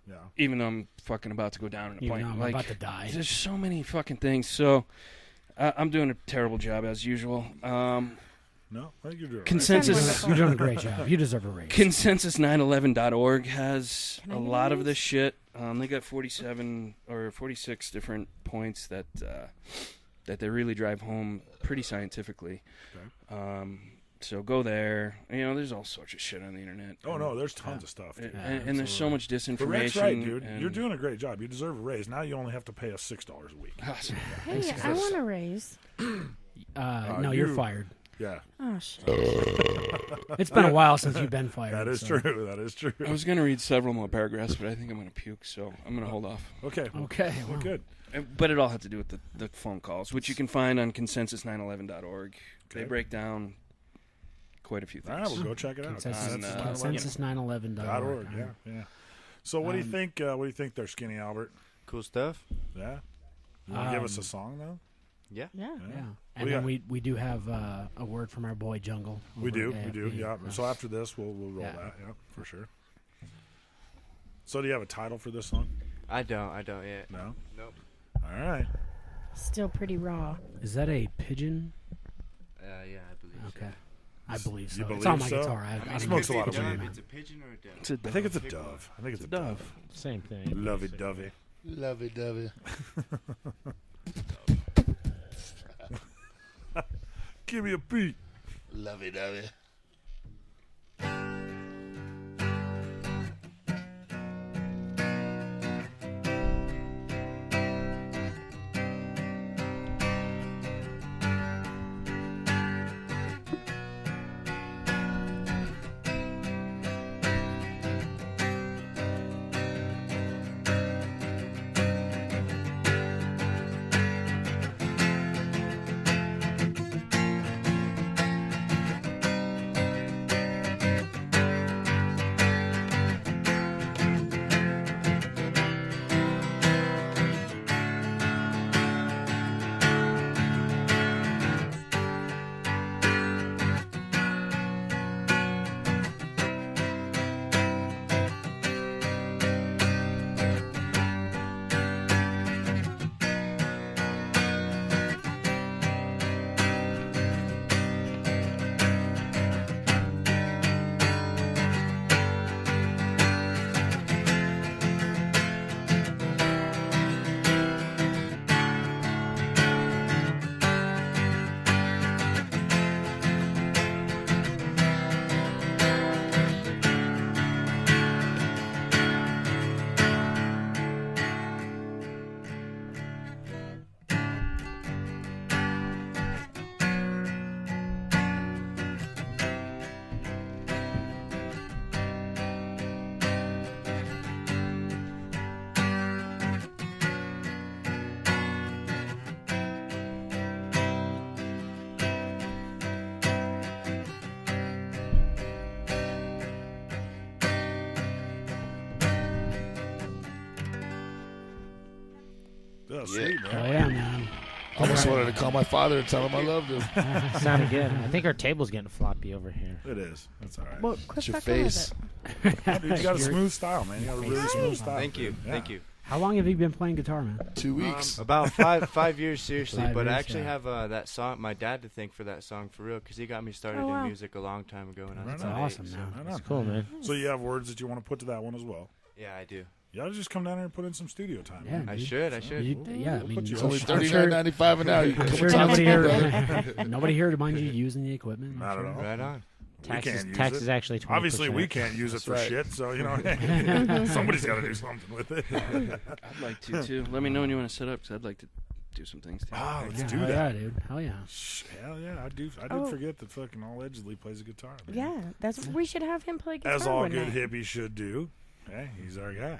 Yeah. Even though I'm fucking about to go down in a plane. I'm about to die. There's so many fucking things. So I'm doing a terrible job as usual. No, I think you're doing Consensus. You're doing a great job. You deserve a raise. Consensus911.org has a lot of this shit. They got 47 or 46 different points that they really drive home pretty scientifically. Okay. So go there. There's all sorts of shit on the internet. Oh, no, there's tons of stuff. And there's so much disinformation. But Rick's right, dude. You're doing a great job. You deserve a raise. Now you only have to pay us $6 a week. Awesome. Hey, I want a raise. No, you're fired. Yeah. Oh, shit. It's been a while since you've been fired. That is true. That is true. I was going to read several more paragraphs, but I think I'm going to puke, so I'm going to hold off. Okay. Well, good. But it all had to do with the phone calls, which you can find on consensus911.org. They break down quite a few things. All right, we'll go check it out. Consensus911.org. Yeah. So what do you think? What do you think there, Skinny Albert? Cool stuff. Yeah. You want to give us a song though? Yeah. And then we do have a word from our boy Jungle. We do. Yeah. So after this, we'll roll that. Yeah, for sure. So do you have a title for this song? I don't yet. No. Nope. All right. Still pretty raw. Is that a pigeon? Yeah, I believe so. Okay. I believe so. You believe it's on my so? guitar. I smokes a lot of Dove, weed. it's a pigeon or a dove? I think it's a dove. I think it's a dove. Same thing. Lovey-dovey. Lovey-dovey. Give me a beat. Lovey-dovey. Yeah, sweet, man. Oh, yeah, man. Almost wanted to call my father and tell him I loved him. Sounded good. I think our table's getting floppy over here. It is. That's all right. Well, quit It's your fucking with face. it. Dude, you got a smooth style, man. You got a really smooth style. Thank you. dude. Yeah. Thank you. How long have you been playing guitar, man? 2 weeks. About 5 years, seriously. 5 But I years, actually yeah. have that song, my dad to thank for that song for real, because he got me started Oh, wow. in music a long time ago. When I was Right That's on. about 8, awesome, so- man. Right That's on. cool, man. So you have words that you want to put to that one as well. Yeah, I do. You ought to just come down here and put in some studio time. Yeah, I dude. should. Yeah, I mean, It's I'm only sure- $39.95 an hour. You I'm can sure come nobody talk to here, me, nobody here to mind you using the equipment. I'm Not sure. at all. Right on. We Tax can't use tax it. is actually 20%. Obviously, we can't use it That's for right. shit, so, you know, somebody's got to do something with it. I'd like to too. Let me know when you want to set up, because I'd like to do some things too. Ah, let's Yeah, do hell that. yeah, dude. Hell yeah. Hell yeah, I did Oh. forget that fucking allegedly plays a guitar. man. Yeah, we should have him play guitar. As all one good night. hippies should do. Hey, he's our guy.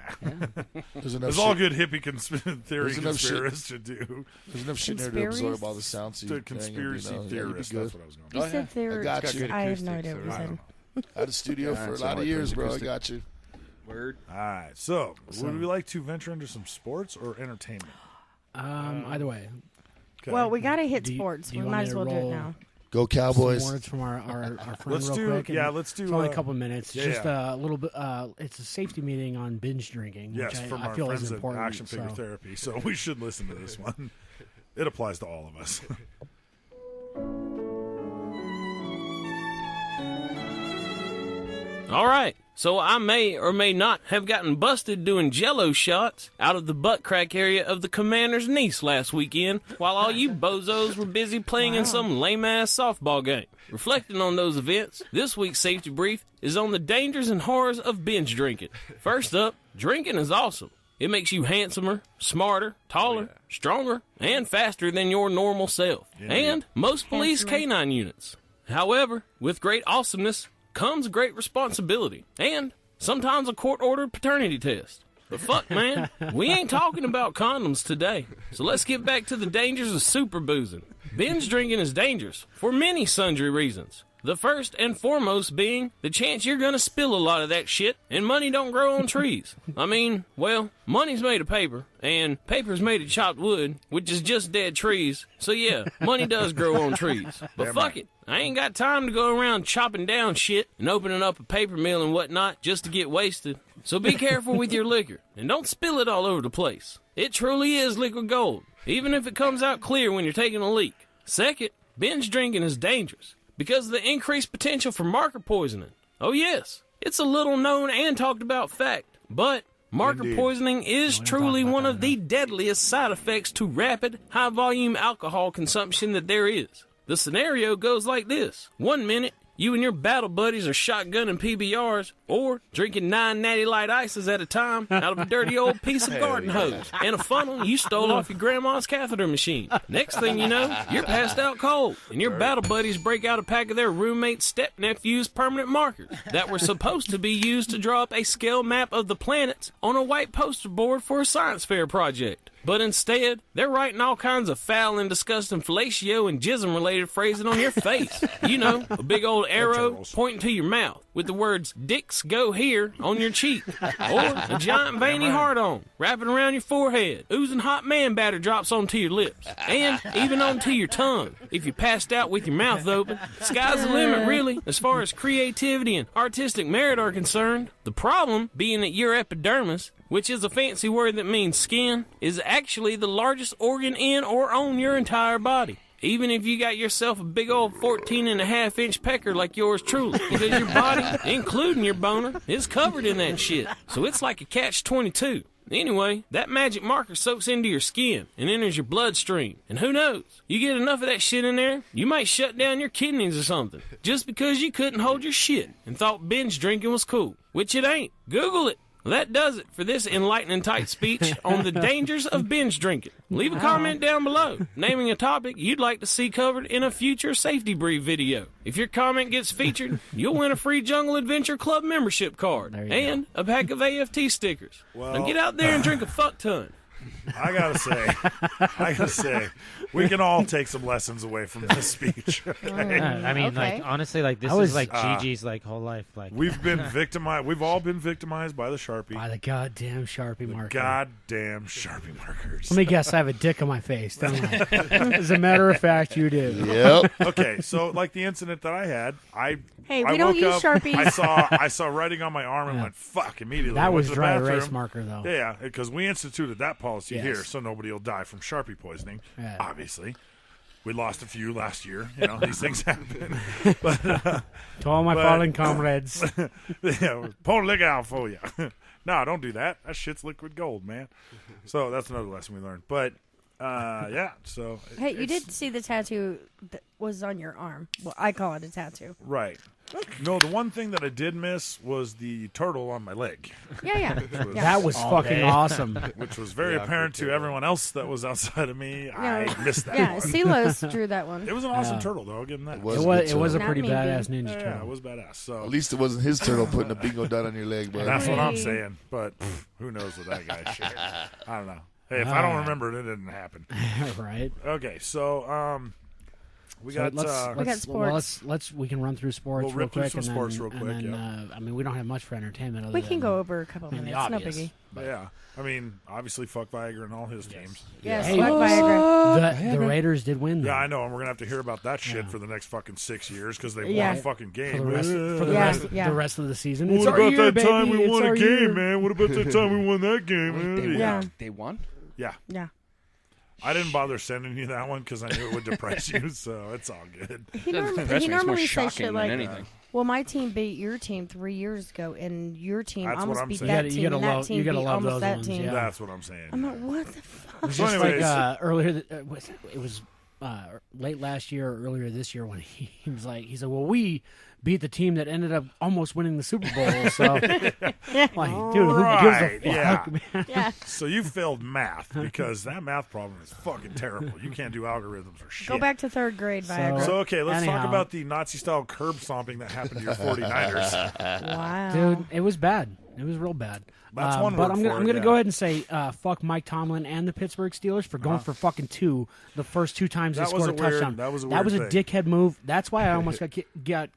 There's enough As all shit- good hippie theory There's enough shit- conspiracists should do. There's enough shit in there to absorb all the sounds. The conspiracy theorist, that's what I was going to You say. said theory. I got you. I have no idea what you said. I had a studio for a lot of years, bro. I got you. Word. All right, so would we like to venture into some sports or entertainment? Either way. Okay. Well, we got to hit Do you- sports. do We you might want as me well to do it roll now. Go Cowboys. Some words from our friend Let's real do- quick. and yeah, let's do, It's only a couple minutes. yeah, Just yeah. a little bit. It's a safety meeting on binge drinking. Yes, which from I our feel friends is at important. Action Figure so. Therapy. So we should listen to this one. It applies to all of us. All right, so I may or may not have gotten busted doing jello shots out of the butt crack area of the commander's niece last weekend while all you bozos were busy playing in some lame-ass softball game. Reflecting on those events, this week's safety brief is on the dangers and horrors of binge drinking. First up, drinking is awesome. It makes you handsomer, smarter, taller, stronger, and faster than your normal self. And most police canine units. However, with great awesomeness comes great responsibility and sometimes a court-ordered paternity test. But fuck, man, we ain't talking about condoms today. So let's get back to the dangers of super boozing. Binge drinking is dangerous for many sundry reasons. The first and foremost being the chance you're gonna spill a lot of that shit, and money don't grow on trees. I mean, well, money's made of paper, and paper's made of chopped wood, which is just dead trees. So yeah, money does grow on trees. But fuck it, I ain't got time to go around chopping down shit and opening up a paper mill and whatnot just to get wasted. So be careful with your liquor, and don't spill it all over the place. It truly is liquid gold, even if it comes out clear when you're taking a leak. Second, binge drinking is dangerous because of the increased potential for marker poisoning. Oh yes, it's a little known and talked about fact, but marker Indeed. poisoning is truly one of the deadliest side effects to rapid, high-volume alcohol consumption that there is. The scenario goes like this. 1 minute, you and your battle buddies are shotgunning PBRs or drinking 9 natty light ices at a time out of a dirty old piece of garden hose and a funnel you stole off your grandma's catheter machine. Next thing you know, you're passed out cold, and your battle buddies break out a pack of their roommate's step-nephew's permanent markers that were supposed to be used to draw up a scale map of the planets on a white poster board for a science fair project. But instead, they're writing all kinds of foul and disgusting fellatio and jism-related phrasing on your face. You know, a big old arrow pointing to your mouth with the words, "Dicks go here," on your cheek. Or a giant veiny heart-on wrapping around your forehead, oozing hot man batter drops onto your lips. And even onto your tongue, if you passed out with your mouth open. Sky's the limit, really, as far as creativity and artistic merit are concerned. The problem being that your epidermis, which is a fancy word that means skin, is actually the largest organ in or on your entire body. Even if you got yourself a big old 14.5-inch pecker like yours truly, because your body, including your boner, is covered in that shit. So it's like a catch-22. Anyway, that magic marker soaks into your skin and enters your bloodstream. And who knows? You get enough of that shit in there, you might shut down your kidneys or something. Just because you couldn't hold your shit and thought binge drinking was cool. Which it ain't. Google it. Well, that does it for this enlightening tight speech on the dangers of binge drinking. Leave a comment down below, naming a topic you'd like to see covered in a future Safety Brief video. If your comment gets featured, you'll win a free Jungle Adventure Club membership card and a pack of AFT stickers. Now get out there and drink a fuck ton. I gotta say, we can all take some lessons away from this speech. Okay? I mean, like, honestly, like, this is like Gigi's, like, whole life. Like, we've been victimized. We've all been victimized by the Sharpie. By the goddamn Sharpie marker. Goddamn Sharpie markers. Let me guess, I have a dick on my face, don't I? As a matter of fact, you do. Yep. Okay, so like the incident that I had, Hey, I we don't woke use up, Sharpies. I saw writing on my arm and went, fuck, immediately. That I went was to the dry bathroom. erase marker, though. Yeah, because we instituted that policy Yes. here, so nobody will die from Sharpie poisoning, Yeah. obviously. We lost a few last year. You know, these things happen. But, to all my fallen comrades. Yeah, pull the leg out for you. No, don't do that. That shit's liquid gold, man. So that's another lesson we learned. But, yeah, so. Hey, you did see the tattoo that was on your arm. Well, I call it a tattoo. Right. No, the one thing that I did miss was the turtle on my leg. Yeah. That was fucking awesome. Which was very apparent to everyone else that was outside of me. Yeah. I missed that Yeah, one. CeeLo drew that one. It was an awesome turtle, though. I'll give him that. It was a pretty badass ninja turtle. Yeah, it was badass. So at least it wasn't his turtle putting a bingo dot on your leg, bud. That's what I'm saying. But who knows what that guy shared. I don't know. Hey, if I don't remember it, it didn't happen. Right. Okay, so we got sports. We can run through sports We'll real rip through quick. some sports real quick, And then, I mean, we don't have much for entertainment. Other We can than, go over a couple I mean, minutes. the No obvious. biggie. But yeah, I mean, obviously, fuck Viagra and all his teams. Yes, Hey, fuck Viagra. the Raiders did win, though. Yeah, I know, and we're gonna have to hear about that shit for the next fucking 6 years because they Yeah. won a fucking game For the rest of the season. What It's about our year, that time baby. we It's won a our game, year. man? What about that time we won that game, man? They won? Yeah. Yeah. I didn't bother sending you that one because I knew it would depress you, so it's all good. He normally says shit like, well, my team beat your team 3 years ago, and your team That's what almost I'm beat saying. that team, and that team beat almost that team. That's what I'm saying. I'm like, what the fuck? It was So just anyways- like earlier. It was late last year or earlier this year when he was like, he said, "Well, we beat the team that ended up almost winning the Super Bowl." So, like, dude, who gives a fuck, man? Yeah. So you failed math because that math problem is fucking terrible. You can't do algorithms or shit. Go back to third grade, Viagra. So okay, let's talk Anyhow. about the Nazi-style curb stomping that happened to your 49ers. Wow. Dude, it was bad. It was real bad. That's one but word I'm for gonna, it, I'm gonna yeah. go ahead and say fuck Mike Tomlin and the Pittsburgh Steelers for going for fucking two the first two times they That was scored a a weird- touchdown. that was a That was a weird thing. dickhead move. That's why I almost got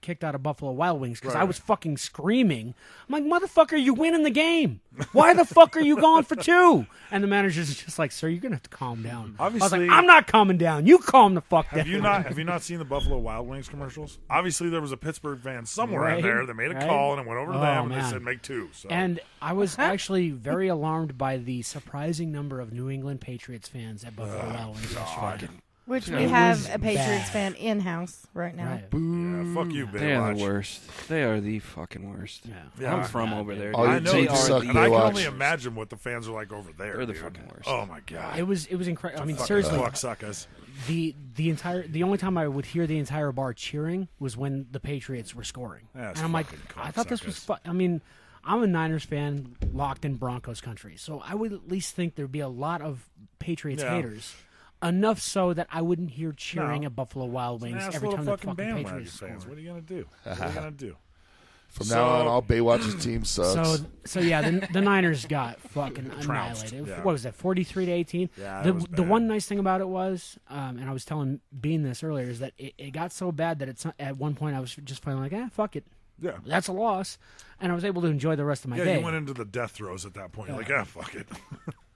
kicked out of Buffalo Wild Wings because I Right. was fucking screaming. I'm like, motherfucker, you winning the game. Why the fuck are you going for two? And the manager's just like, sir, you're gonna have to calm down. I was Obviously- like, I'm not calming down. You calm the fuck down. Have you not seen the Buffalo Wild Wings commercials? Obviously, there was a Pittsburgh fan somewhere in Right, there that made a right. call and it went over to Oh, them and they man. said make two. So. And I was actually very alarmed by the surprising number of New England Patriots fans at Buffalo Wild Wings yesterday. Which It we have was a Patriots bad. fan in-house right now. Right. Yeah, fuck you, They are Baywatch. the worst. They are the fucking worst. Yeah. I'm from over there. All I your know, teams dude, suck, and I can Baywatch. only imagine what the fans are like over there. They're the dude. fucking worst. Oh my god, It was incredible. I mean, Fucking seriously, fuck suckers. the only time I would hear the entire bar cheering was when the Patriots were scoring, That's and I'm like, fucking I thought this was cocksuckers. I mean, I'm a Niners fan locked in Broncos country, so I would at least think there'd be a lot of Patriots Yeah. haters. Enough so that I wouldn't hear cheering No. at Buffalo Wild Wings Ass every little time the fucking fucking bandwagon Patriots fans. scored. What are you gonna do? What are you gonna do? From now on, all Baywatch's team sucks. So yeah, the Niners got fucking Trounced, annihilated. yeah. What was that, 43-18? Yeah, the that was the bad. one nice thing about it was, and I was telling Bean this earlier, is that it got so bad that it's at one point I was just feeling like, fuck it. Yeah. That's a loss. And I was able to enjoy the rest of my Yeah, day. you went into the death throes at that point. You're like, fuck it.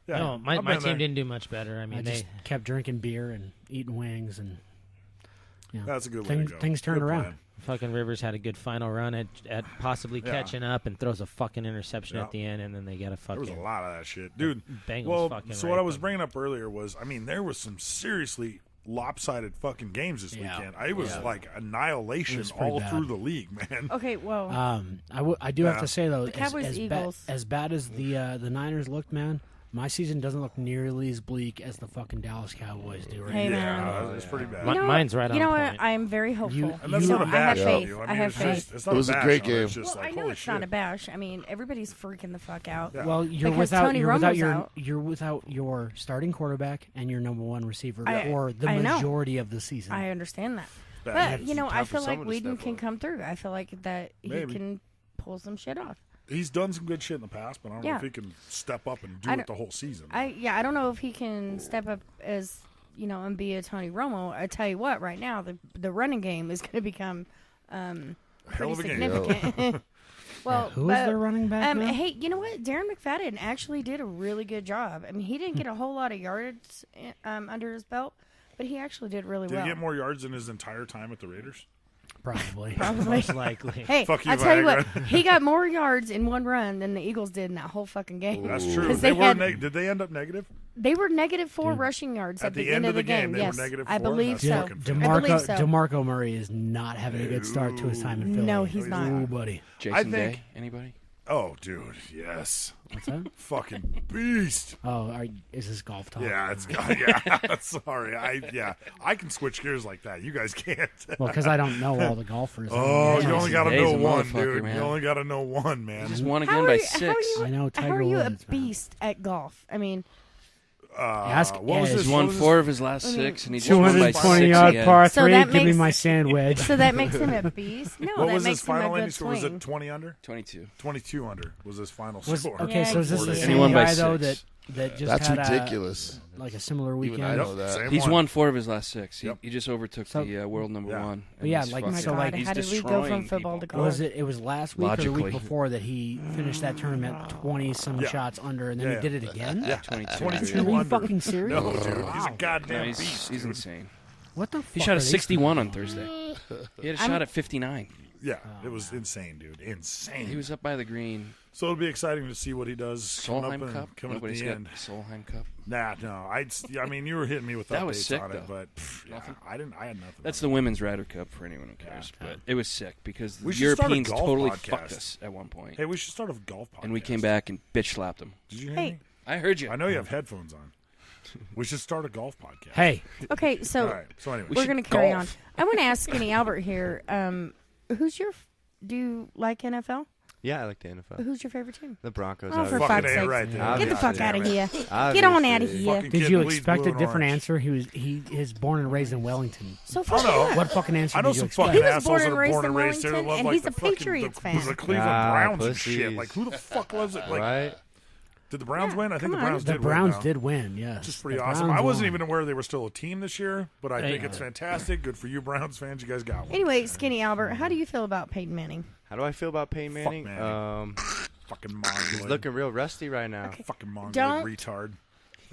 Yeah, No, my I've my been team there. didn't do much better. I mean, I they just kept drinking beer and eating wings, and That's a good way things, to go. things turned Good around. plan. fucking Rivers had a good final run at possibly Yeah. catching up and throws a fucking interception Yeah. at the end, and then they got a There fucking. was a lot of that shit, dude. Bengals Well, fucking so right what I was them. bringing up earlier was, I mean, there was some seriously lopsided fucking games this weekend. It was like annihilation It was pretty all bad. through the league, man. Okay, well, I do have Yeah. to say though, The Cowboys, Eagles. as bad as the Niners looked, man, my season doesn't look nearly as bleak as the fucking Dallas Cowboys do right Hey, now. man. Yeah, it's pretty bad. You know Mine's what? right on You know point. what? I am very hopeful. And that's You not know, a I bash have on faith. you. I mean, have it's faith. just- it's not It was a bash great on you. It's game. just Well, like, I know holy it's shit. not a bash. I mean, everybody's freaking the fuck out. Yeah. Well, you're Because without Tony you're without Romo's your out. you're without your starting quarterback and your number one receiver for the I know. majority of the season. I understand that. Bad. But, you know, Time I for feel like someone to Whedon step can up. come through. I feel like that Maybe. he can pull some shit off. He's done some good shit in the past, but I don't know Yeah. if he can step up and do I it don't- the whole season. I don't know if he can step up as, you know, and be a Tony Romo. I tell you what, right now the running game is going to become Hell pretty of a game. significant. Well, who is their running back now? Hey, you know what? Darren McFadden actually did a really good job. I mean, he didn't get a whole lot of yards under his belt, but he actually did really Did well. he get more yards in his entire time at the Raiders? Probably. Most likely. Hey, Fuck you, I tell you what, Viagra. he got more yards in one run than the Eagles did in that whole fucking game. That's true. 'Cause They were had- did they end up negative? They were -4 rushing yards at the end of the game. They Yes, were -4. I believe so. I believe so. DeMarco Murray is not having a good start to his time in Philly. No, he's not. Ooh, buddy. Jason Day, anybody? Oh, dude, yes. What's that? Fucking beast. Oh, is this golf talk? Yeah, it's yeah. Sorry, I can switch gears like that. You guys can't. Well, because I don't know all the golfers. Oh, you only got to know one, dude. Man. You only got to know one, man. He just won again by 6. I know. Tiger How are you Woods, a beast at golf? I mean, ask what was Ed. this? He's won 4 of his last 6, and he just 220 yard par 3. that Give me makes- my sand wedge. so that makes him a beast. No, What that was makes his final him a landing good score? Was swing. it 20 under? 22. 22 under was his final Was, score. okay, so is this the And he same won by guy though 6. that just That's had ridiculous. like a similar Even weekend? I know that. Same He's one. won 4 of his last 6. Yep. He just overtook So- the world number Yeah. 1. But yeah, he's like, fucking- so, God, like, he's how did we go destroying from football to people. golf? It was last week or the Logically. week before that he finished that tournament 20 some Yeah. shots under, and then Yeah, he did it again. Yeah, 22. Are you under. fucking serious? No, dude, he's a Wow. goddamn No, beast. he's dude. insane. What the fuck? He shot are a these 61 on Thursday. He had a I'm- shot at 59. Yeah, it was insane, dude. Insane. He was up by the green. So it'll be exciting to see what he does coming Solheim up Cup. and coming at Nobody's the got end. Solheim Cup. Nah, no. I mean, you were hitting me with That updates was sick, on it, though. but yeah, I didn't. I had nothing. That's the women's Ryder Cup for anyone who cares. But it was sick because the We should start a Europeans golf totally podcast. fucked us at one point. Hey, we should start a golf podcast. And we came back and bitch slapped them. Did you hear Hey. me? I heard you. I know you have headphones on. We should start a golf podcast. Hey, Okay, so All right. So anyway, we're going to carry on. golf. I want to ask Skinny Albert here. Who's your? Do you like NFL? Yeah, I like the NFL. Who's your favorite team? The Broncos. Oh, for obviously. fuck's ain't sake! right there. Get the fuck out of here! Get Obviously. on out of here! Fucking did kid you bleeds expect blue a and different orange. answer? He is born and raised in Wellington. So I fuck know. what? What fucking answer I know did you some expect? fucking He was assholes born that and are raised born in and raised here that Wellington, love and like he's the a fucking Patriots fan. the Cleveland Ah, Browns and shit. pussies. Like who the fuck loves it? Like, Right? did the Browns win? I think come the on. Browns The did Browns win. did win, yes. Which is pretty The awesome. Browns I wasn't won. even aware they were still a team this year, but I think Hey. it's fantastic. Good for you, Browns fans. You guys got one. Anyway, Skinny Albert, how do you feel about Peyton Manning? How do I feel about Peyton Fuck Manning? Manning. Fucking He's mongoloid. looking real rusty right now. Fucking mongoloid Don't- retard.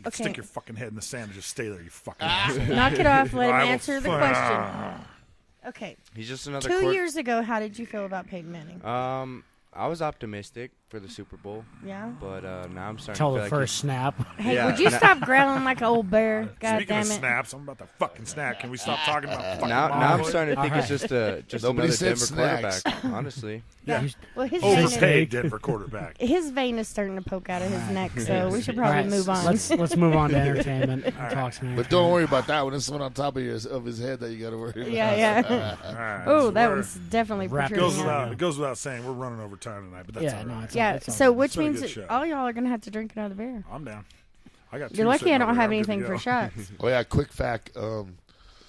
Okay. Stick your fucking head in the sand and just stay there, you fucking asshole. Knock it off. Let him I will answer the fu- question. Okay. He's just another 2 years ago, how did you feel about Peyton Manning? I was optimistic for the Super Bowl. Yeah. But now I'm starting Till to the feel like first snap. Hey, Yeah. would you stop growling like an old bear? God Speaking damn of it. snaps, I'm about to fucking snap. Can we stop talking about fucking now I'm mongoloid? starting to think it's Alright. just Nobody another said Denver snacks. quarterback. Honestly. Yeah. Well, his vein, Overpaid is, Denver quarterback. his vein is starting to poke out of his neck, so we should probably All right, move on. Let's move on to entertainment and talk some But don't worry about that one. It's the one on top of his head that you got to worry about. Yeah, yeah. All right, Oh, so that we're- one's definitely Wrap It protruding out. goes without saying we're running over time tonight, but that's Yeah, all no, right. it's Yeah, It's all so good. which It's been a means good that show. all y'all are going to have to drink another beer. I'm down. I got. You're two lucky sitting I don't over have there. I'm good anything to for go. shots. Oh yeah, quick fact. A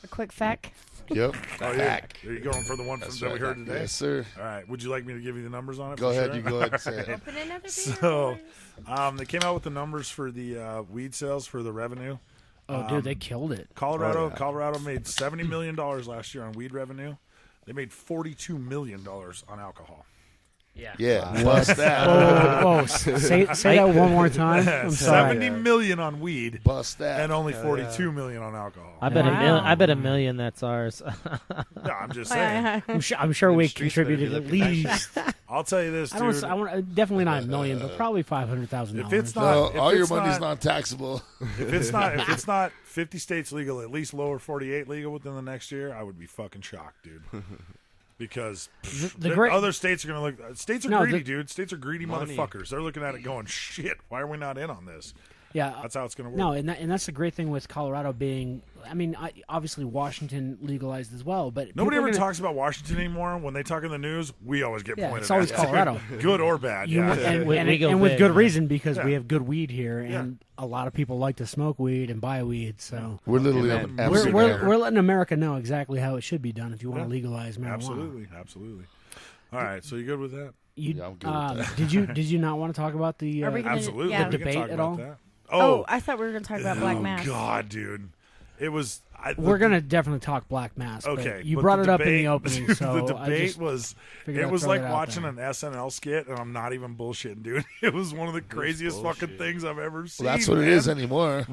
quick fact. Yep. Oh yeah. Are you going for the one That's that we right. heard today? Yes, sir. All right. Would you like me to give you the numbers on it? Go for ahead. sure? You go ahead and say it. Open another beer. So, they came out with the numbers for the weed sales for the revenue. Oh, dude, they killed it. Colorado made $70 million last year on weed revenue. They made $42 million on alcohol. Yeah. Bust that. Oh, say that one more time. I'm sorry. $70 million on weed Bust that. and only $42 million on alcohol. I bet I bet $1 million that's ours. Yeah, I'm just saying. I'm sure we streets better contributed be at looking least. I'll tell you this, I dude. want definitely not $1 million, but probably $500,000. If it's No, not, if all your it's money's not, non-taxable. if it's not 50 states legal, at least lower 48 legal within the next year, I would be fucking shocked, dude. Because other states are going to look. States are greedy, dude. States are greedy Money. motherfuckers. They're looking at it going, shit, why are we not in on this? Yeah, That's how it's going to work. No, and that's the great thing with Colorado being. I mean, obviously Washington legalized as well, but Nobody people ever are gonna- talks about Washington anymore. When they talk in the news, we always get Yeah, pointed it's always at. Colorado. Good or bad. You- Yeah. and, We- and, we go and with big, good yeah. reason because Yeah. we have good weed here, and a lot of people like to smoke weed and buy weed. So We're literally Amen. we're letting America know exactly how it should be done if you want to legalize marijuana. Absolutely. All right, so you good with that? You, Yeah, I'm good with that. did you not want to talk about the Are we gonna- Absolutely. yeah. We can debate talk at about all? that. Oh, I thought we were going to talk about Black Oh Mass. God, dude, it was. We're gonna definitely talk Black Mass. Okay, but you but brought the it up in the debate- opening, so the I debate just was figured it I'd was throw like that out watching there. an SNL skit, and I'm not even bullshitting, dude. It was one of the craziest fucking things I've ever seen. Well, that's what it man. is anymore.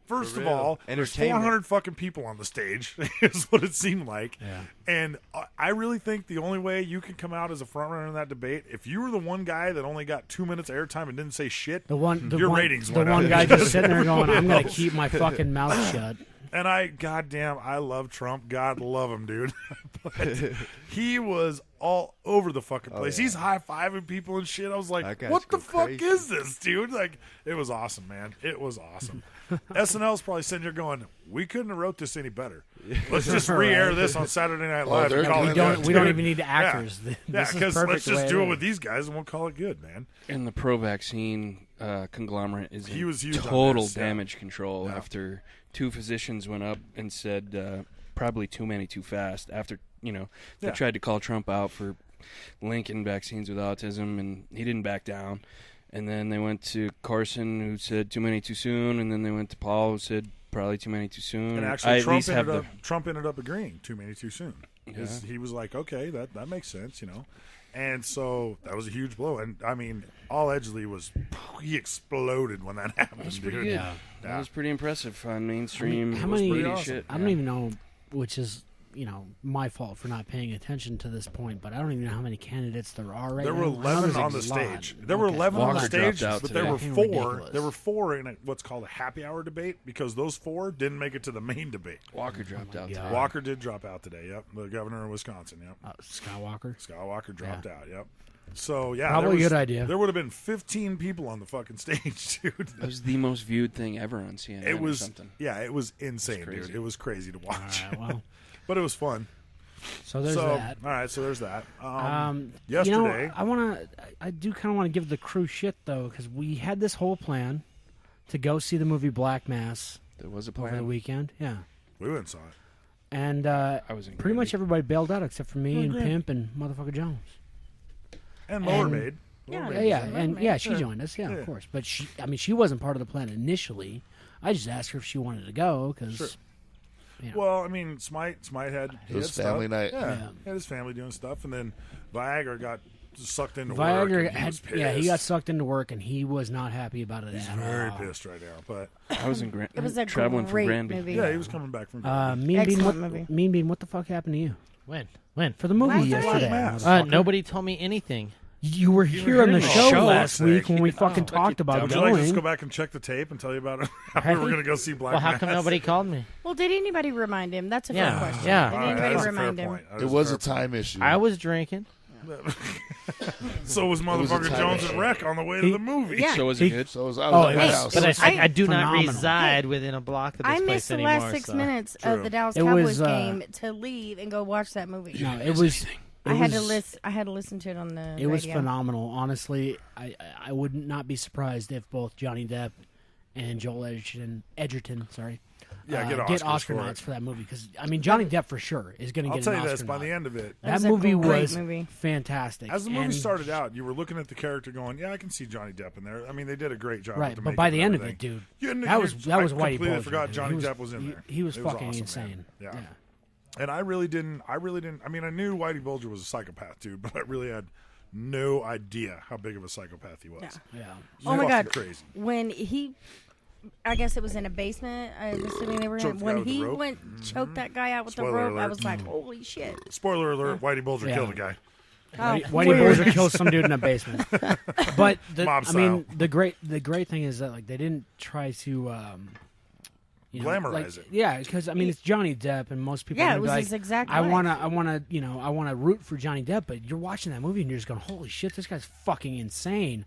First For of real. all, there's Entertainment. 400 fucking people on the stage. Is what it seemed like. Yeah. And I really think the only way you can come out as a front runner in that debate, if you were the one guy that only got 2 minutes airtime and didn't say shit, your ratings the went up. one guy just sitting there going, "I'm gonna keep my fucking mouth shut." And goddamn, I love Trump. God love him, dude. But he was all over the fucking place. yeah. He's high-fiving people and shit. I was like, That guy's what the go fuck crazy. is this, dude? Like, it was awesome, man. It was awesome. SNL's probably sitting here going, we couldn't have wrote this any better. Let's just re-air this on Saturday Night Live. they're and call good. it good, We don't dude. even need actors. Yeah, This is because perfect let's the just way do it it is. with these guys and we'll call it good, man. And the pro-vaccine conglomerate is He in was huge on total this, yeah. damage control Yeah. after two physicians went up and said probably too many too fast. After they Yeah. tried to call Trump out for linking vaccines with autism, and he didn't back down. And then they went to Carson, who said too many too soon, and then they went to Paul, who said probably too many too soon. And I actually, at least have Trump ended up agreeing too many too soon. Yeah. He was like, okay, that makes sense, And so that was a huge blow. And I mean, all Edgley he exploded when that happened. That was dude. pretty good. Yeah. That was pretty impressive on mainstream. How many? media shit. I don't even know, which is my fault for not paying attention to this point. But I don't even know how many candidates there are right There now. were I know 11 there's on a the lot. stage. There were Okay. 11 on the Walker stage, dropped out but today. there were Fucking four. ridiculous. There were four in what's called a happy hour debate because those four didn't make it to the main debate. Walker dropped out. God. today. Walker did drop out today. Yep, the governor of Wisconsin. Yep, Scott Walker. Scott Walker dropped out. Yep. So yeah, Probably a good idea. There would have been 15 people on the fucking stage, dude. That was the most viewed thing ever on CNN. It was or something. yeah, it was insane, crazy. dude. It was crazy to watch. All right, well. But it was fun. So there's that. All right, so there's that. Yesterday, Yesterday, I do kind of want to give the crew shit though, because we had this whole plan to go see the movie Black Mass. There was a over the plan. weekend. Yeah, we went and saw it. and I was in pretty much Granby. everybody bailed out except for me and Granby. Pimp and motherfucker Jones. And Lower Maid. Yeah, she joined us. Yeah, of course. But she wasn't part of the plan initially. I just asked her if she wanted to go because. Sure. Yeah. Well, I mean, Smite had It was stuff. family night. Yeah, Yeah. he had his family doing stuff, and then Viagra got sucked into work. Viagra and he was had, he got pissed. sucked into work, and he was not happy about it He's at very all. pissed right now. But I was in It was a traveling from great Granby. movie. yeah, he was coming back from. Granby. Mean movie. Bean, what the fuck happened to you When? for the movie Last yesterday? night. motherfucker? Nobody told me anything. You were here on the show last sick. week when we fucking talked about Would you like to just going. go back and check the tape and tell you about it? How we were going to go see Black Well, how come Mass? nobody called me? Well, did anybody remind him? That's a Yeah, fair question. yeah. Did All right, anybody that's a fair remind him? point. That It is was fair a time issue. I was drinking. So was was a motherfucker time Jones issue. and Wreck on the way to the movie. Yeah. So was it good? So was I Oh, was at my yes. house. But I do not phenomenal. reside within a block of this I place missed the anymore. last 6 so. minutes True. of the Dallas It Cowboys was, game to leave and go watch that movie. No, it was. I had to listen to it on the It was radio. phenomenal. Honestly, I would not be surprised if both Johnny Depp and Joel Edgerton, get Oscar for nods it. for that movie because I mean Johnny Depp for sure is going to I'll get tell an you Oscar this: by nod. the end of it, That was a movie great was movie. fantastic. as the movie And- started out, you were looking at the character, going, "Yeah, I can see Johnny Depp in there." I mean, they did a great job. right, with the but by makeup the and end of everything. it, dude, You- that was I Whitey completely Bulger. forgot dude. Johnny He was- Depp was in there. He was It fucking awesome, insane. man. Yeah. And I really didn't. I mean, I knew Whitey Bulger was a psychopath, dude, but I really had no idea how big of a psychopath he was. Yeah. He's Oh my fucking God! crazy. When I guess it was in a basement. I'm assuming they were Choked the guy when with the he rope? went choked that guy out with Spoiler the rope. I alert. was like, holy shit! Spoiler alert: Whitey Bulger Yeah. killed a guy. Whitey weird. Bulger kills some dude in a basement. But Mob I mean, style. the great thing is that like they didn't try to Glamorize it. Yeah, because I mean it's Johnny Depp, and most people. Yeah, are it was like, his exact I life. want to root for Johnny Depp, but you're watching that movie and you're just going, holy shit, this guy's fucking insane.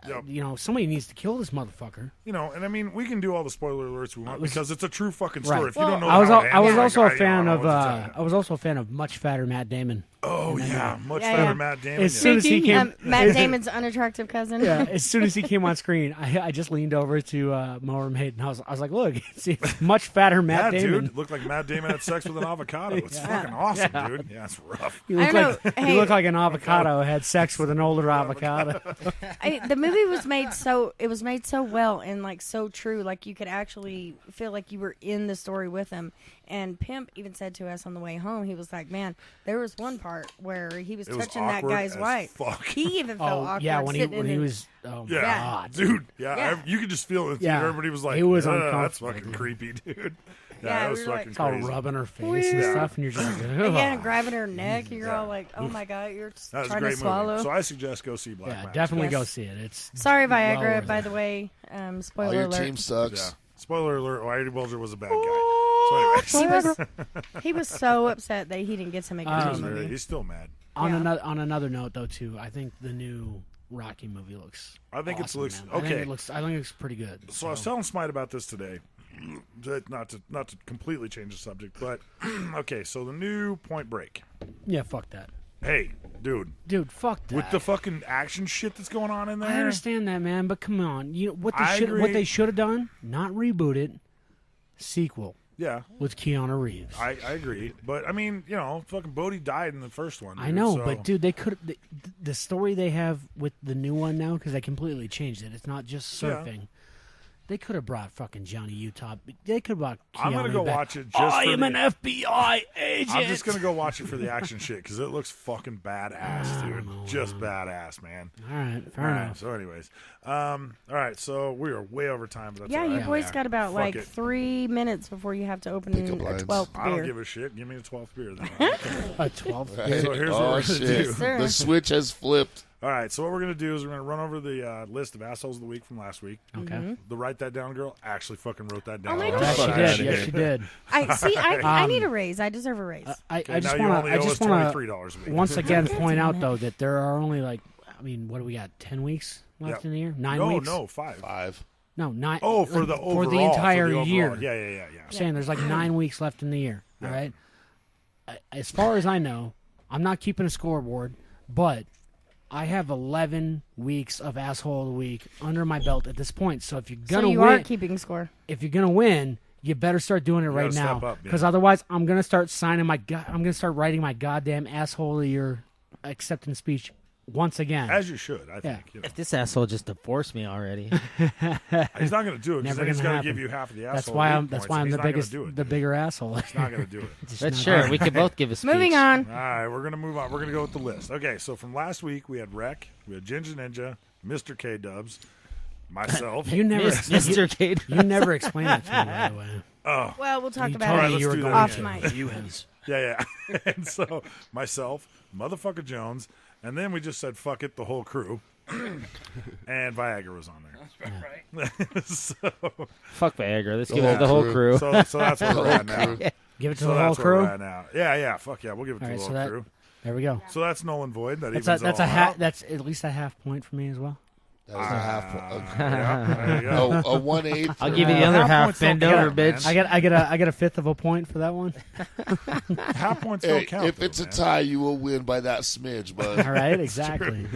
Yep. Somebody needs to kill this motherfucker. And I mean, we can do all the spoiler alerts we want because it's a true fucking story. Right. If you don't know, I was how it I was ends, also like, a fan I of don't know what to tell you. I was also a fan of much fatter Matt Damon. Oh yeah, much Yeah, better yeah. Matt Damon. As soon as he came, Matt Damon's unattractive cousin. yeah, as soon as he came on screen, I just leaned over to Mower Maid and I was like, look, see, it's much fatter Matt yeah, Damon. dude, looked like Matt Damon had sex with an avocado. It's fucking awesome, dude. Yeah, it's rough. He looked I like don't know. he Hey. looked like an avocado had sex with an older avocado. The movie was made so well and like so true. Like you could actually feel like you were in the story with him. And Pimp even said to us on the way home, he was like, "Man, there was one part where he was It was touching that awkward guy's as wife. fuck. He even felt awkward. yeah, when sitting in he his- was, oh Yeah, my god, dude. Yeah, Yeah. you could just feel it. Yeah. Everybody was like, It was that's uncomfortable, fucking dude. creepy, dude. Yeah, that we was were fucking like, it's all crazy. rubbing her face Weird. and Yeah. stuff, and you're just like, And yeah, ugh. grabbing her neck. You're all like, "Oh my god, you're just That was a trying great to swallow." movie. So I suggest go see Black Yeah, Mass. definitely Yes. go see it. It's Sorry, well Viagra. worth By it. the way, All spoiler your alert. team sucks. Yeah. Spoiler alert: Whitey Bulger was a bad guy. So anyways, He was so upset that he didn't get to make a He team was really- movie. he's still mad. On Yeah. another note, though, too, I think the new Rocky movie looks. I think awesome, it looks man. okay. I think it looks pretty good. So I was telling Smite about this today. Not to completely change the subject, but okay. So the new Point Break. Yeah, fuck that. Hey, dude, fuck that. with the fucking action shit that's going on in there. I understand that, man, but come on, you know what I what agree. they should have done? Not reboot it, sequel. Yeah, with Keanu Reeves. I agree, but I mean, you know, fucking Bodhi died in the first one. I dude, know, so- but dude, they could the story they have with the new one now because they completely changed it. It's not just Yeah. surfing. They could have brought fucking Johnny Utah. They could have brought Keanu I'm gonna go back. watch it. Just I for am the- an FBI agent. I'm just gonna go watch it for the action shit because it looks fucking badass, dude. Just badass, man. All right, fair All right, enough. So, anyways, all right. So we are way over time. But that's Yeah, all you right. boys got about Fuck like it. 3 minutes before you have to open a 12th I don't beer. give a shit. Give me a 12th beer then. A 12th beer? So here's Oh, what we're shit. gonna do. Yes, sir. The switch has flipped. All right. So what we're gonna do is we're gonna run over the list of assholes of the week from last week. Okay. Mhm. The write that down girl actually fucking wrote that down. Oh my Yeah, gosh. she did. Yes, she did. I see. I Um, need a raise. I deserve a raise. I Okay, just now you want only owe us to $23 a week. once again point out though that there are only like I mean what do we got 10 weeks left Yep. in the year 9 no, weeks No, 5. No, 9. Oh, for like, the for overall, the entire overall. year. Yeah. I'm saying there's like 9 weeks left in the year. All right. As far as I know, I'm not keeping a scoreboard, but I have 11 weeks of asshole of the week under my belt at this point. So if you're So gonna you win, are keeping score. if you're gonna win, you better start doing it right gotta now, step up, yeah. because otherwise, I'm gonna start signing I'm gonna start writing my goddamn asshole of the year acceptance speech once again. As you should, I Yeah. think. You know. If this asshole just divorced me already. He's not going to do it because Never then he's gonna going to happen. give you half of the asshole. That's why league I'm. That's points, why and I'm he's the not gonna biggest, do it, the dude. bigger asshole. He's not going to do it. Just But not sure, doing we it. could both give a speech. Moving on. All right, we're going to move on. We're going to go with the list. Okay, so from last week, we had Rec, we had Ginger Ninja, Mr. K-Dubs, myself. You never, Mr. K. You never explained it to me, by the way. Oh, Well, we'll talk You about told it me you were do going that off again. mic. You has. yeah. And so, myself, Motherfucker Jones, and then we just said, fuck it, the whole crew. And Viagra was on there. So, Fuck Viagra. Let's The give whole it the whole crew. crew. so that's where we're at now. Give it to So the whole that's where we're crew. at now. Yeah, fuck yeah, we'll give it to All right, the so whole that crew. there we go. So that's null and void. That That's evens a, that's all a half. out. That's at least a half point for me as well. That was a half point. Yeah, there you go. A 1/8. I'll give you the other half half. points don't Bend over, count, man. bitch. I get a fifth of a point for that one. Half points Hey, don't count. if it's a tie, you will win by that smidge, bud. All right, exactly.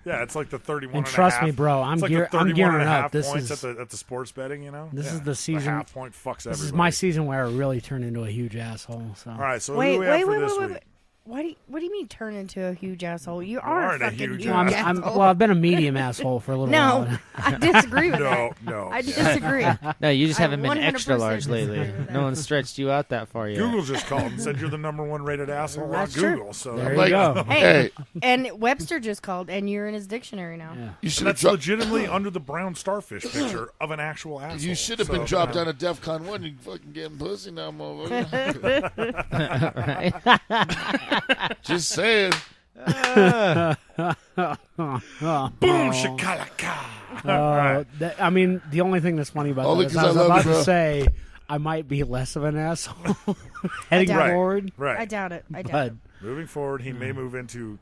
Yeah, it's like the 31 And a trust half. me, bro, I'm It's like gear- the I'm 31 gearing and a up. half This points is- at the sports betting, you know? This Yeah. is the season. The half point fucks everybody. This is my season where I really turn into a huge asshole. So. All right, so who Wait, do we have wait, for wait, this wait, week? wait. What do you mean turn into a huge asshole? You are a aren't a fucking huge huge Well, asshole. well, I've been a medium asshole for a little No, while. I disagree with No, that. no. I disagree. No, you just I haven't been 100% extra large disagree lately. with that. No one stretched you out that far yet. Google just called and said you're the number one rated asshole That's on true. Google. So There I'm you like, go. Hey, and Webster just called, and you're in his dictionary now. Yeah. You should And have that's dropped. legitimately under the brown starfish picture of an actual asshole. You should have So, been dropped down at DEFCON 1. You fucking getting pussy now, motherfucker. Just saying. Boom, shakalaka. I mean, the only thing that's funny about Only that is 'cause I was I love about you, to bro. say I might be less of an asshole heading doubt it. forward. Right. I doubt it. I doubt But it. Moving forward, he may move into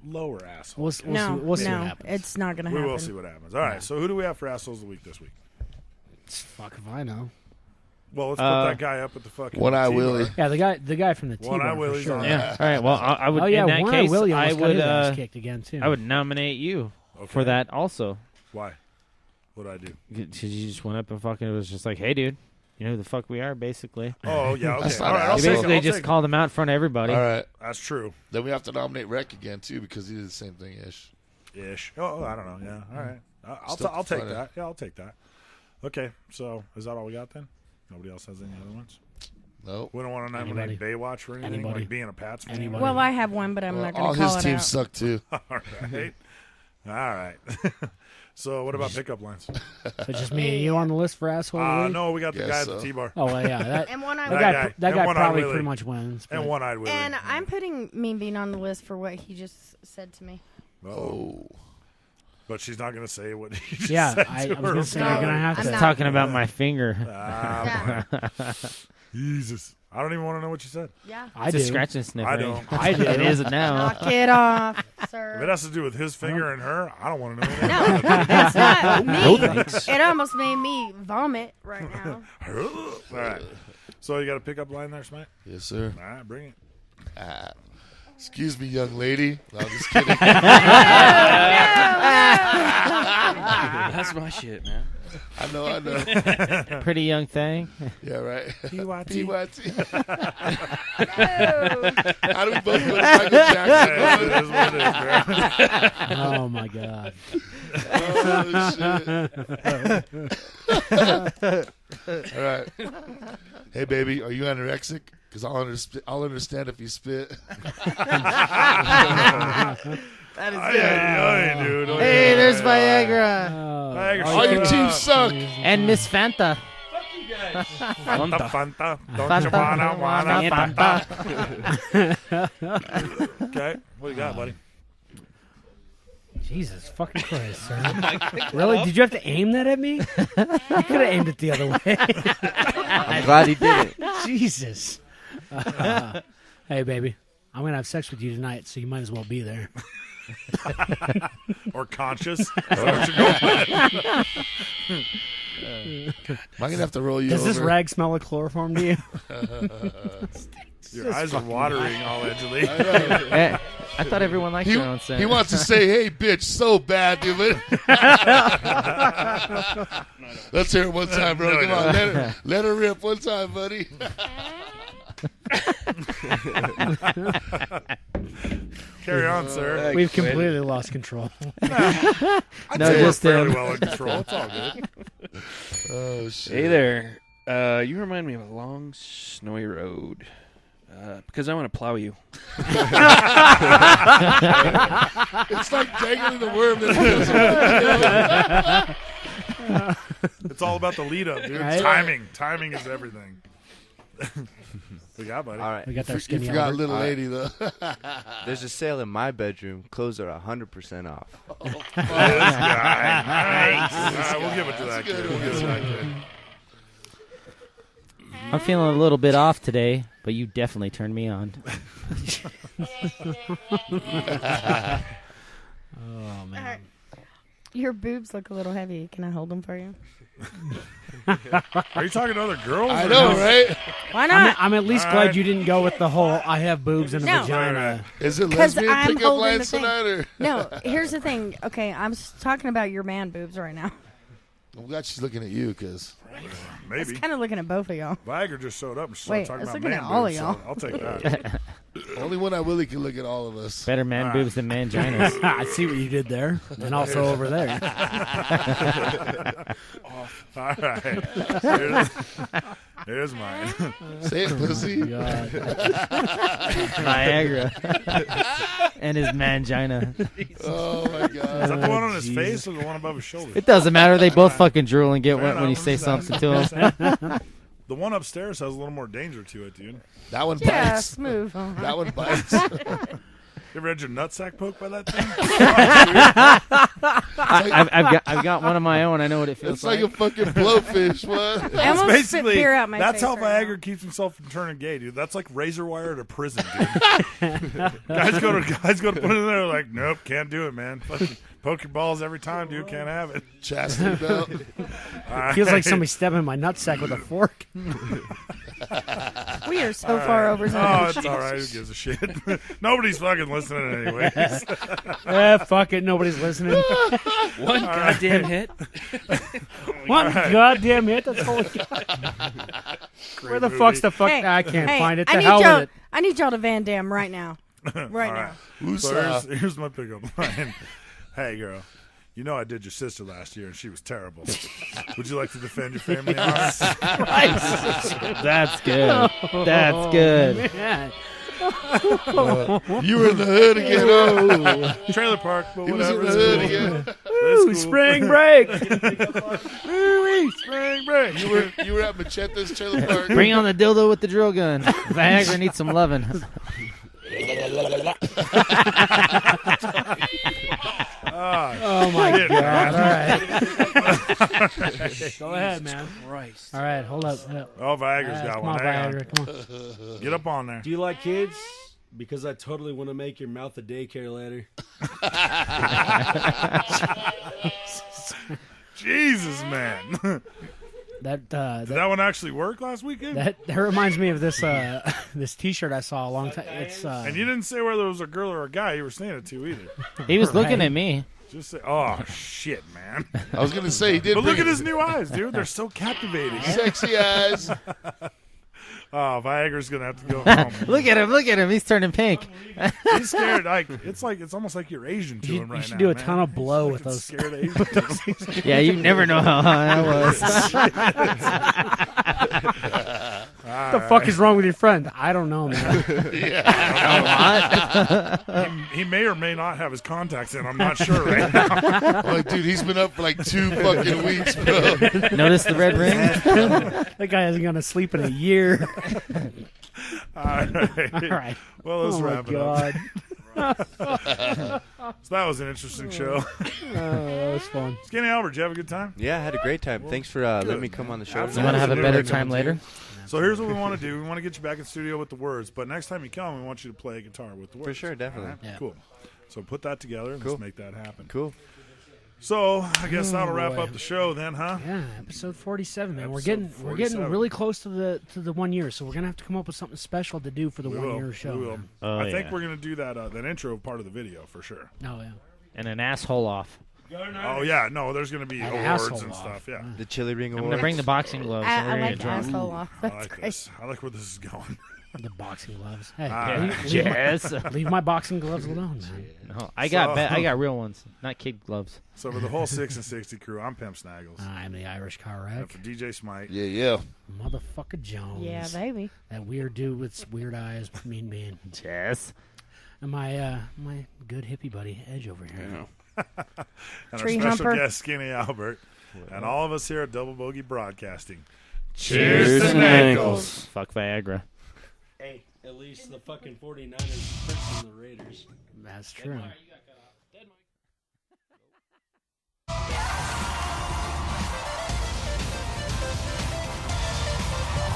lower asshole. we'll No, see, we'll see no, what happens. it's not going to We happen. will see what happens. All right, so who do we have for assholes of the week this week? Fuck if I know. Well, let's put that guy up at the fucking One-Eye T-bar. Willie. Yeah, the guy from the T-bar One-Eye for Willie's sure. on Yeah. All right. Well, I would. Oh yeah, in that One-Eye case, Willie I almost got would. his ass kicked again too. I would nominate you Okay. for that also. Why? What did I do? Because you just went up and fucking was just like, "Hey, dude, you know who the fuck we are?" Basically. Oh, yeah, okay. That's not All right, an I'll You take it, basically I'll just take it. called him out in front of everybody. All right. That's true. Then we have to nominate Rec again, too, because he did the same thing ish. Ish. Oh, I don't know. Yeah. All right. Still I'll take funny. that. Yeah, I'll take that. Okay, so is that all we got then? Nobody else has any other ones? Nope. We don't want to nominate Baywatch for anything, Anybody. like being a Pats fan. Anybody. Well, I have one, but I'm not going All to call his it teams out. suck too. All right. All right. So what about pickup lines? So just me and you on the list for asshole of the week? No, we got the Guess guy at so. the T-bar. Oh, well, yeah. That, And one-eyed that Willie. guy One-eyed probably Willie. pretty much wins. And but- one-eyed Willie. And I'm putting Mean Bean on the list for what he just said to me. Oh. But she's not going to say what he just Yeah, said I to was her. gonna say you're gonna have Just to. talking about my finger. Jesus. I don't even want to know what you said. Yeah. I It's do. a scratch and sniff. I right? don't. I do. It is now. Knock it off, If it sir. has to do with his finger and her, I don't want to know anything No, about that's not me. No thanks. It almost made me vomit right now. it. All right. So you got a pickup line there, Smite? Yes, sir. All right, bring it. Excuse me, young lady. No, I'm just kidding. That's my shit, man. I know. Pretty young thing. Yeah, right. PYT. PYT. How do we both go to Michael Jackson? It is what it is, bro. Oh my god. Oh, shit. All right. Hey, baby, are you anorexic? Because I'll understand if you spit. That is Aye, dude. Hey, there's Viagra. Viagra, All your shut teams up. suck. And Miss Fanta. Fanta. Don't you wanna Fanta? Okay. What you got, buddy? Jesus fucking Christ, sir. Really? Did you have to aim that at me? You could have aimed it the other way. I'm glad he did it. Jesus. Hey, baby. I'm going to have sex with you tonight, so you might as well be there. Or conscious? Is that what you're going with? Am I going to have to roll you Does over? this rag smell like chloroform to you? Your eyes are watering allegedly. Hey, I thought everyone liked their own scent. He wants to say, hey, bitch, so bad, dude. Let's hear it one time, bro. Come on. Let her rip one time, buddy. Carry on, sir. We've completely lost control. I'd No, say just we're fairly him. well in control. It's all good. Oh, shit. Hey there. You remind me of a long, snowy road. Because I want to plow you. It's like dangling the worm. It's all about the lead up, dude. Right? Timing. Timing is everything. We got, buddy. All right. We got that You skinny forgot over. little lady, though. There's a sale in my bedroom. Clothes are 100% off. Oh, this guy. Nice. All right, we'll give it to that kid. We'll give it to that kid. I'm feeling a little bit off today, but you definitely turned me on. Oh, man. Alright. Your boobs look a little heavy. Can I hold them for you? Are you talking to other girls? I or know, just- right? Why not? I'm at least All glad right. you didn't go with the whole I have boobs and a No. vagina. Is it 'Cause lesbian I'm pickup holding lines the thing. tonight? Or? No, here's the thing. Okay, I'm talking about your man boobs right now. I'm glad she's looking at you, because Maybe. Kind of looking at both of y'all. Viagra just showed up and Wait, started talking I was about looking man at all of boobs, y'all. so I'll take that. only one I really can look at all of us. Better man All right. boobs than manginas. I see what you did there. And also over there. All right. Here's mine. Say it, pussy. God. Viagra. And his mangina. Oh, my God. Is that the one on his face or the one above his shoulder? It doesn't matter. They both fucking drool and get Fair wet when you enough. say I'm something just to them. The one upstairs has a little more danger to it, dude. That one Yeah, bites. smooth. That one bites. You ever had your nutsack poked by that thing? I've got one of my own. I know what it feels It's like a fucking blowfish. What? I almost spit beer out my that's face how right Viagra now. keeps himself from turning gay, dude. That's like razor wire to prison, dude. guys go to put it in there like, nope, can't do it, man. Fucking poke your balls every time, dude. Can't have it. Chastity belt. Feels like somebody stabbing in my nutsack with a fork. We are so far over. Oh, it's all right. Who gives a shit? Nobody's fucking listening anyways. Fuck it. Nobody's listening. One goddamn hit. One goddamn hit. That's all we got. Where the fuck's the fuck? Hey, I can't hey, find it. I The need hell y'all. with it. I need y'all to Van Damme right now. Right All now. right. So here's my pickup line. Hey, girl, You know I did your sister last year, and she was terrible. Would you like to defend your family honor? That's good. That's good. You were in the hood again. Trailer park, but He was whatever. in the hood again. Ooh, spring break. Ooh, spring break. You were at Machete's trailer park. Bring on the dildo with the drill gun. Viagra needs some loving. Oh my God! All right, go ahead, man. Christ. All right, hold up. Oh, Viagra's got come one. on, Hang Viagra, come on. Get up on there. Do you like kids? Because I totally want to make your mouth a daycare later. Jesus, man. That Did that one actually work last weekend? that reminds me of this this T-shirt I saw a long time. It's And you didn't say whether it was a girl or a guy you were saying it to either. He was looking at me. Just say, oh, shit, man. I was going to say, he did. But look at his new eyes, dude. They're so captivating. Sexy eyes. Oh, Viagra's going to have to go home. Look at him. Look at him. He's turning pink. He's scared. It's almost like you're Asian to him right now. You should do a man. ton of blow He's with those. Scared Asian. Yeah, you never know how that was. What the fuck is wrong with your friend? I don't know, man. He may or may not have his contacts in. I'm not sure right now. Like, dude, he's been up for like 2 fucking weeks, bro. Notice the red ring? That guy hasn't gone to sleep in a year. All right. All right. Well, let's Oh, my wrap it God. up. So that was an interesting show. That was fun. Skinny Albert, did you have a good time? Yeah, I had a great time. Thanks for letting me come on the show. You want to have a better time later? So here's what we want to do. We want to get you back in studio with the words, but next time you come, we want you to play a guitar with the words. For sure, definitely. All right? Yeah. Cool. So put that together and Cool. let's make that happen. Cool. So I guess that'll wrap boy. up the show then, huh? Yeah, episode 47, man. Episode We're getting 47. really close to the 1 year, so we're gonna have to come up with something special to do for the We 1 will. year show. We will. man. Oh, I think yeah. we're gonna do that intro part of the video for sure. Oh yeah. And an asshole off. Oh yeah, no, there's gonna be An awards asshole and off. stuff. Yeah, The Chili Ring I'm Awards. going to bring the boxing gloves. and we're I gonna like get drunk. asshole off. I That's like great. this. I like where this is going. The boxing gloves. Hey, right. Yes. leave my boxing gloves alone, man. No, I got real ones, not kid gloves. So for the whole 6 and 60 crew, I'm Pimp Snaggles. I'm the Irish car And wreck. for DJ Smite. Yeah. Motherfucker Jones. Yeah, baby. That weird dude with weird eyes, mean being. Yes. And my my good hippie buddy Edge over here. And Tree our special humper. guest, Skinny Albert. And all of us here at Double Bogey Broadcasting. Cheers to Nankles. Fuck Viagra. Hey, at least the fucking 49ers pressing the Raiders. That's true.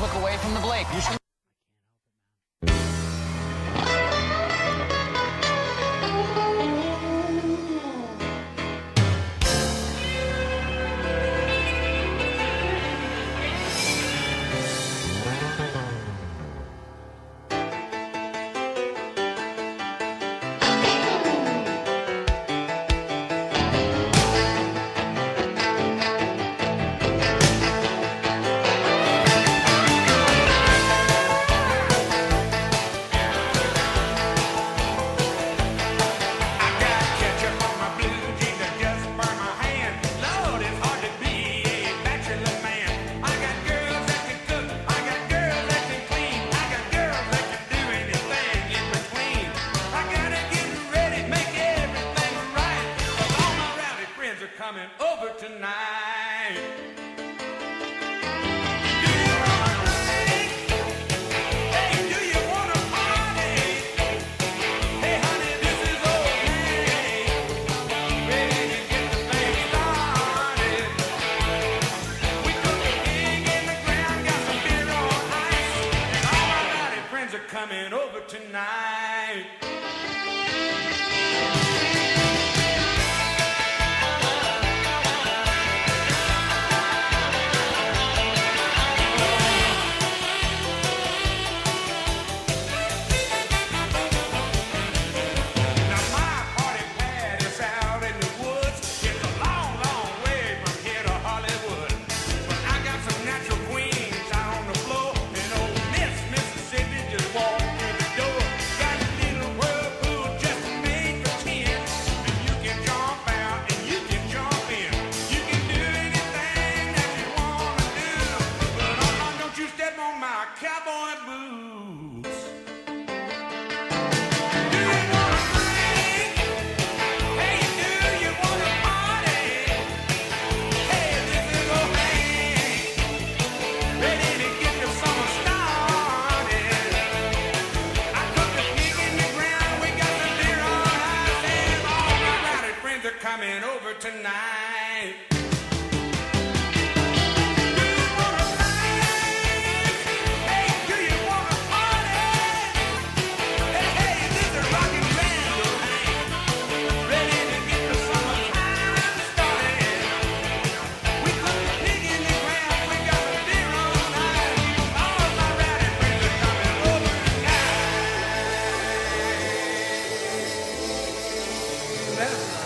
Look away from the Blake. You should. Coming over tonight. Coming over tonight. Mississippi just walked through the door. Got a little world coming over tonight. Never